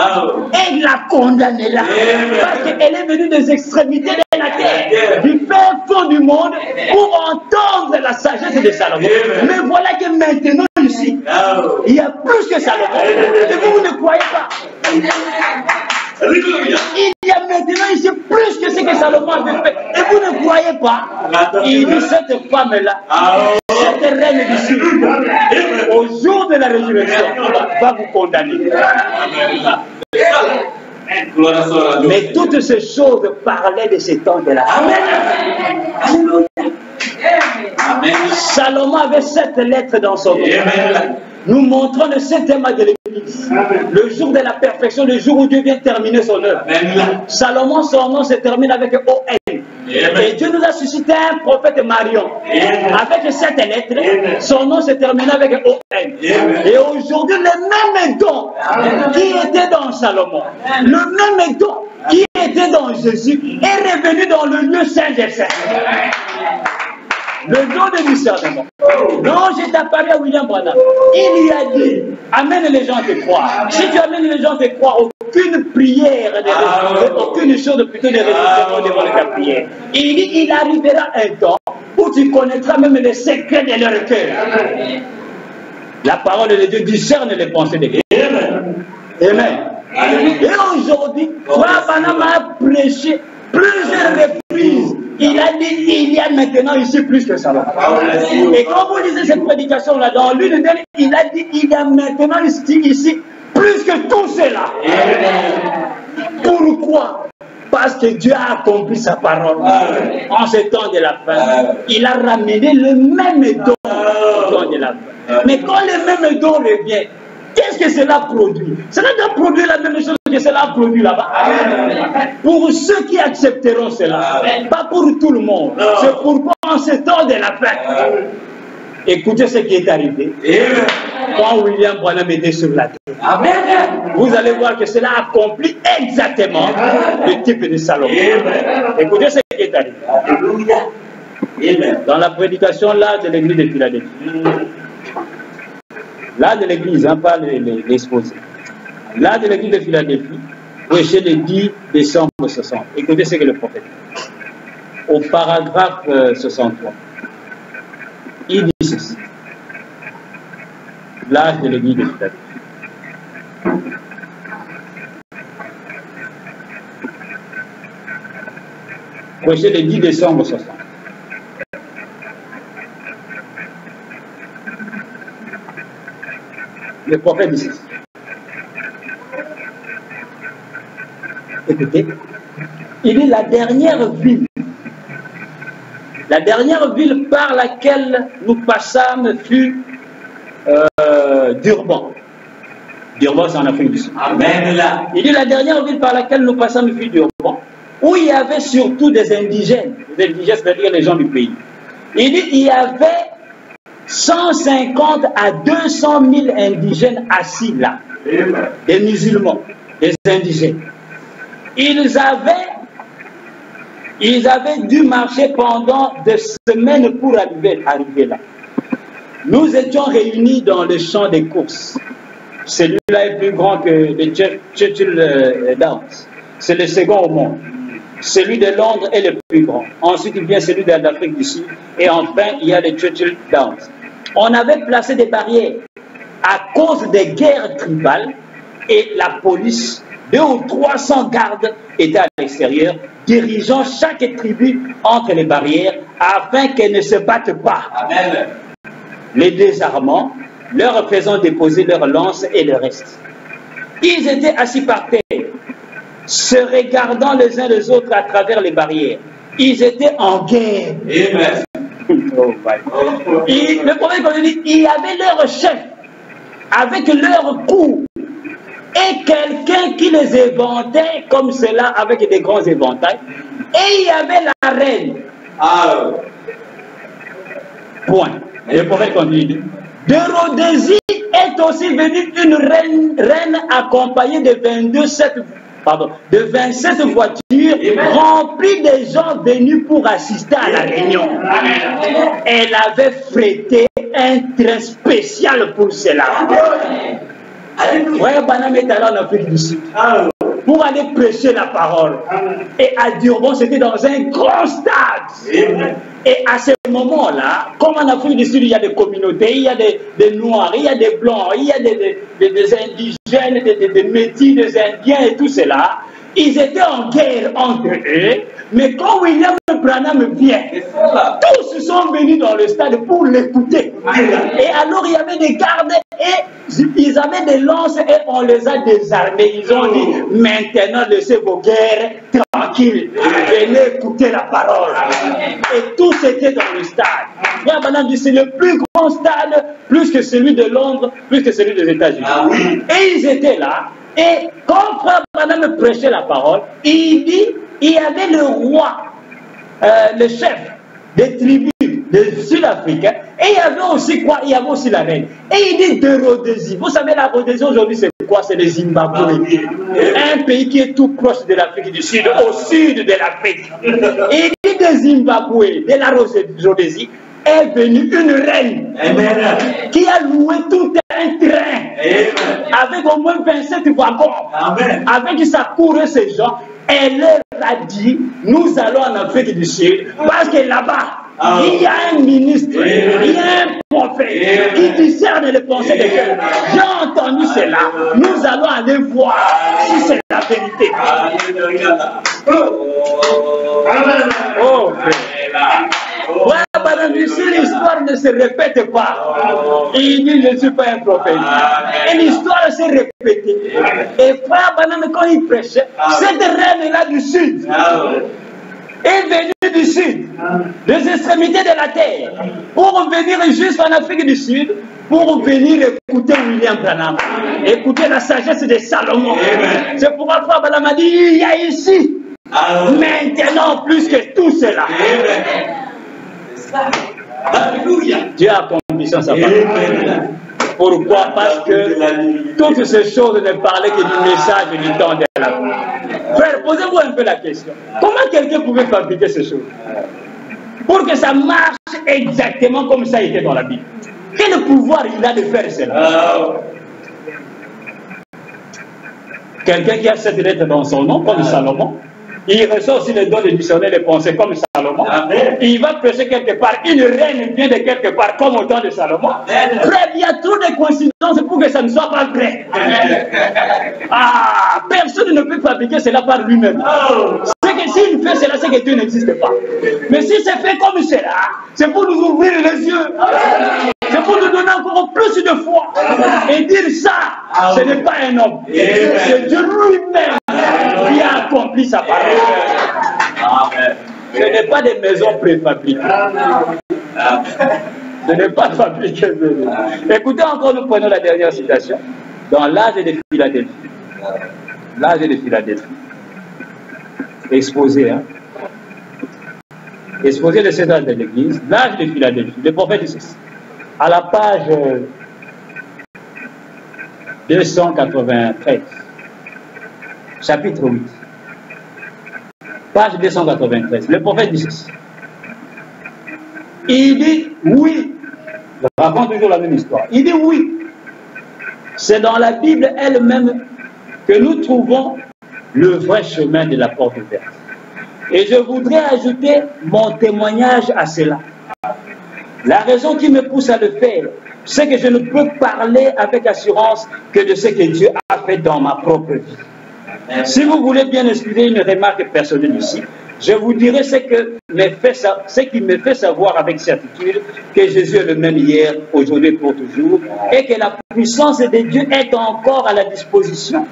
et la condamnera parce qu'elle est venue des extrémités de la terre, du fin fond du monde, pour entendre la sagesse de Salomon. Mais voilà que maintenant ici, il y a plus que Salomon. Et vous ne croyez pas. Il y a maintenant ici plus que ce que Salomon avait fait. Et vous ne croyez pas. Il dit cette femme-là, cette reine du Sud, au jour de la résurrection, va vous condamner. Mais toutes ces choses parlaient de ces temps de la fin. Salomon avait 7 lettres dans son livre. Nous montrons le 7e de l'Église. Le jour de la perfection, le jour où Dieu vient terminer son œuvre. Salomon, son nom se termine avec O-N. Et Dieu nous a suscité un prophète Marion. Avec 7 lettres, son nom se termine avec O-N. Et aujourd'hui, le même don qui était dans Salomon, le même don qui était dans Jésus, est revenu dans le lieu saint des saints. Le don de discernement. Non, j'ai apparu à William Branham. Il y a dit, amène les gens à te croire. Si tu amènes les gens à te croire, aucune prière, aucune chose plutôt de résistance devant ta prière. Il dit, il arrivera un temps où tu connaîtras même les secrets de leur cœur. La parole de Dieu discerne les pensées de Dieu. Amen. Et aujourd'hui, Branham a prêché plusieurs reprises. Il a dit, il y a maintenant ici plus que ça. Et quand vous lisez cette prédication-là, dans l'une d'elles, il a dit, il y a maintenant ici plus que tout cela. Pourquoi? Parce que Dieu a accompli sa parole. En ce temps de la fin, il a ramené le même don au temps de la fin. Mais quand le même don revient, qu'est-ce que cela produit? Cela doit produire la même chose que cela a produit là-bas. Pour ceux qui accepteront cela, pas pour tout le monde. C'est pourquoi en ce temps de la fin, écoutez ce qui est arrivé. Quand William Branham était sur la terre, vous allez voir que cela accomplit exactement le type de Salomon. Écoutez ce qui est arrivé. Dans la prédication là de l'église de Philadelphie. Là de l'église, pas l'exposé. Là de l'église de Philadelphie, prêché le 10 décembre 60. Écoutez ce que le prophète dit. Au paragraphe 63. Il dit ceci. Là de l'église de Philadelphie. Prêché le 10 décembre 60. Le prophète dit ceci. Écoutez, il est la dernière ville par laquelle nous passâmes fut Durban. Durban, c'est en Afrique du Sud. Amen. Il dit la dernière ville par laquelle nous passâmes fut Durban, où il y avait surtout des indigènes. Les indigènes, c'est-à-dire les gens du pays. Il dit il y avait 150 à 200 000 indigènes assis là, des musulmans, des indigènes. Ils avaient dû marcher pendant des semaines pour arriver là. Nous étions réunis dans le champ des courses. Celui-là est plus grand que le Churchill Downs. C'est le second au monde. Celui de Londres est le plus grand. Ensuite, il vient celui d'Afrique du Sud. Et enfin, il y a le Churchill Downs. On avait placé des barrières à cause des guerres tribales et la police, 200 ou 300 gardes étaient à l'extérieur, dirigeant chaque tribu entre les barrières afin qu'elles ne se battent pas. Amen. Les désarmant, leur faisant déposer leurs lances et le reste. Ils étaient assis par terre, se regardant les uns les autres à travers les barrières. Ils étaient en guerre. Amen. Et le prophète dit, il y avait leur chef avec leur cou et quelqu'un qui les éventait comme cela avec des grands éventails, et il y avait la reine. Point. Et le prophète continue. De Rhodésie est aussi venue une reine accompagnée de 27 voitures remplies de gens venus pour assister à la réunion. Elle avait frété un train spécial pour cela. Ouais, Branham est allé en Afrique du Sud pour aller prêcher la parole. Et à Durban, c'était dans un grand stade. Et à ce moment-là, comme en Afrique du Sud, il y a des communautés, il y a des Noirs, il y a des Blancs, il y a des indigènes, des Métis, des Indiens et tout cela, ils étaient en guerre entre eux. Mais quand William Branham vient, tous sont venus dans le stade pour l'écouter. Et alors il y avait des gardes et ils avaient des lances et on les a désarmés. Ils ont dit, maintenant laissez vos guerres tranquilles. Venez écouter la parole. Et tous étaient dans le stade. Frère Branham dit, c'est le plus grand stade, plus que celui de Londres, plus que celui des États-Unis. Et ils étaient là. Et quand Frère Branham prêchait la parole, il dit, il y avait le roi, le chef des tribus sud-africains, et il y avait aussi quoi? Il y avait aussi la reine. Et il dit de Rhodésie. Vous savez, la Rhodésie aujourd'hui, c'est quoi? C'est le Zimbabwe. Un pays qui est tout proche de l'Afrique du Sud, au sud de l'Afrique. Et il dit de Zimbabwe, de la Rhodésie, est venue une reine qui a loué tout un train avec au moins 27 wagons, avec sa cour et ses gens. Elle leur a dit, nous allons en Afrique du Sud, parce que là-bas, il y a un ministre, il y a un prophète qui discerne les pensées des cœurs. J'ai entendu cela, nous allons aller voir si c'est la vérité. Oh, ouais, madame, si l'histoire ne se répète pas, il dit, je ne suis pas un prophète. Et l'histoire s'est répétée. Et frère Branham, quand il prêchait, cette reine-là du Sud est venue du Sud, des extrémités de la terre, pour venir jusqu'en Afrique du Sud, pour venir écouter William Branham, écouter la sagesse de Salomon. C'est pourquoi frère Branham a dit, il y a ici, maintenant plus que tout cela. Alléluia. Dieu a accompli sa parole. Pourquoi? Parce que toutes ces choses ne parlaient que du message du temps de la vie. Frère, posez-vous un peu la question. Comment quelqu'un pouvait fabriquer ces choses pour que ça marche exactement comme ça a été dans la Bible? Quel pouvoir il a de faire cela? Quelqu'un qui a cette lettre dans son nom, comme Salomon, il reçoit aussi le don de discerner les pensées comme Salomon. Il va prêcher quelque part. Une reine vient de quelque part comme au temps de Salomon. Frère, il y a trop de coïncidences pour que ça ne soit pas vrai. Ah, personne ne peut fabriquer cela par lui-même. C'est que s'il fait cela, c'est que Dieu n'existe pas. Mais si c'est fait comme cela, c'est pour nous ouvrir les yeux. C'est pour nous donner encore plus de foi. Et dire ça, ce n'est pas un homme. C'est Dieu lui-même qui a accompli sa parole. Ce n'est pas des maisons préfabriquées. Ce n'est pas fabriqué. Écoutez encore, nous prenons la dernière citation. Dans l'âge de Philadelphie. L'âge de Philadelphie. Exposé, hein. Exposé de cet âge de l'Église. L'âge de Philadelphie. Le prophète dit ceci. À la page 293. Chapitre 8. Page 293. Le prophète dit ceci. Il dit oui. Je raconte toujours la même histoire. Il dit oui. C'est dans la Bible elle-même que nous trouvons le vrai chemin de la porte verte. Et je voudrais ajouter mon témoignage à cela. La raison qui me pousse à le faire, c'est que je ne peux parler avec assurance que de ce que Dieu a fait dans ma propre vie. Si vous voulez bien excuser une remarque personnelle ici, je vous dirai ce qui me fait savoir avec certitude que Jésus est le même hier, aujourd'hui et pour toujours, et que la puissance de Dieu est encore à la disposition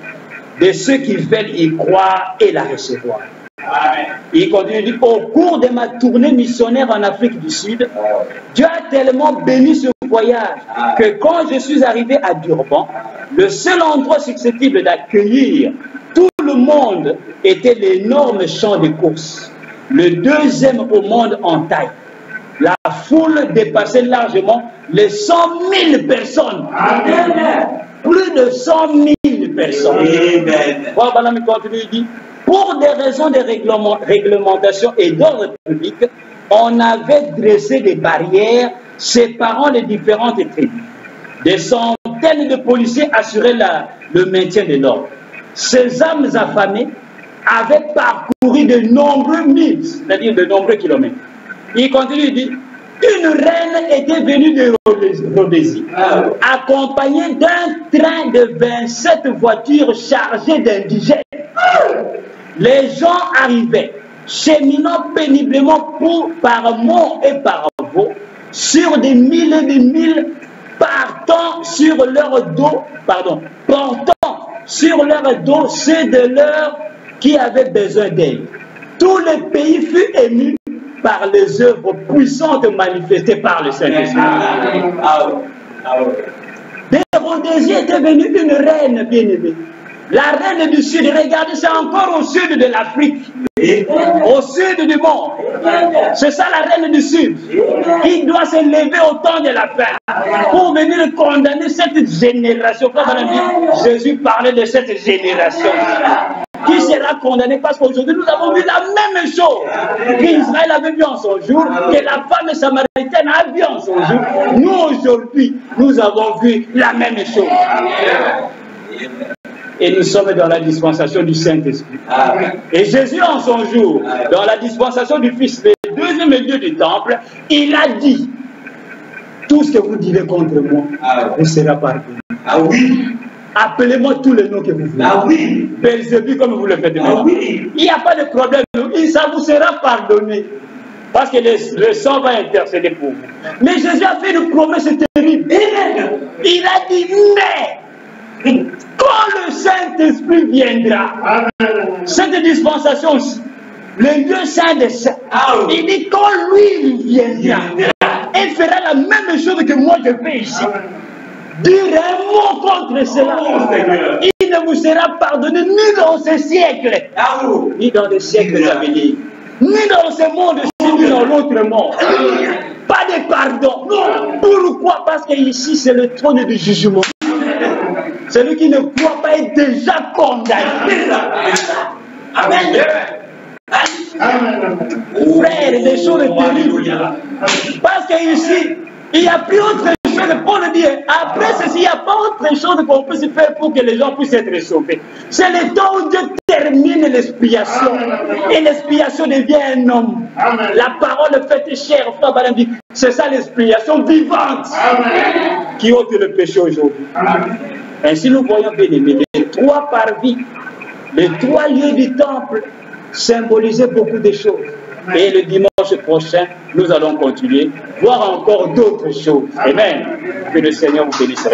de ceux qui veulent y croire et la recevoir. Il continue, dit, au cours de ma tournée missionnaire en Afrique du Sud, Dieu a tellement béni ce voyage que quand je suis arrivé à Durban, le seul endroit susceptible d'accueillir tout le monde était l'énorme champ de course, le deuxième au monde en taille. La foule dépassait largement les 100 000 personnes. Plus de 100 000 personnes. Frère Branham continue, il dit, pour des raisons de réglementation et d'ordre public, on avait dressé des barrières séparant les différentes tribus. Des centaines de policiers assuraient le maintien de l'ordre. Ces âmes affamées avaient parcouru de nombreux milles, c'est-à-dire de nombreux kilomètres. Il continue, il dit, une reine était venue de Rhodésie, accompagnée d'un train de 27 voitures chargées d'indigènes. Les gens arrivaient, cheminant péniblement par monts et par veaux, sur des milles et des milles, portant sur leur dos ceux de leurs qui avaient besoin d'aide. Tout le pays fut ému par les œuvres puissantes manifestées par le Saint-Esprit. De Rhodésie était venue une reine bien-aimée. La reine du Sud, regardez, c'est encore au sud de l'Afrique, au sud du monde. C'est ça la reine du Sud, qui doit se lever au temps de la fin pour venir condamner cette génération. Jésus parlait de cette génération qui sera condamnée parce qu'aujourd'hui nous avons vu la même chose qu'Israël avait vu en son jour, que la femme samaritaine a vu en son jour. Nous aujourd'hui, nous avons vu la même chose. Et nous sommes dans la dispensation du Saint-Esprit. Et Jésus, en son jour, dans la dispensation du Fils, le deuxième Dieu du temple, il a dit, tout ce que vous direz contre moi, vous sera pardonné. Appelez-moi tous les noms que vous voulez. Belzébuth, comme vous le faites maintenant. Il n'y a pas de problème. Ça vous sera pardonné. Parce que le sang va intercéder pour vous. Mais Jésus a fait une promesse terrible. Il a dit, mais quand le Saint-Esprit viendra, cette dispensation, le lieu saint des saints, il dit quand lui viendra, il fera la même chose que moi je fais ici. Dire un mot contre cela, il ne vous sera pardonné ni dans ce siècle, ni dans les siècles à venir, ni dans ce monde, ni dans l'autre monde. Pas de pardon. Pourquoi? Parce que ici c'est le trône du jugement. Celui qui ne croit pas est déjà condamné. Amen. Frère, des choses terribles. Parce qu'ici, il n'y a plus autre chose. Paul dit, après ceci, il n'y a pas autre chose qu'on puisse faire pour que les gens puissent être sauvés. C'est le temps où Dieu termine l'expiation. Et l'expiation devient un homme. La parole faite chère, frère Balam dit, c'est ça l'expiation vivante qui ôte le péché aujourd'hui. Ainsi, nous voyons bien aimés, les trois parvis, les trois lieux du temple symbolisaient beaucoup de choses. Et le dimanche prochain, nous allons continuer, voir encore d'autres choses. Amen. Que le Seigneur vous bénisse.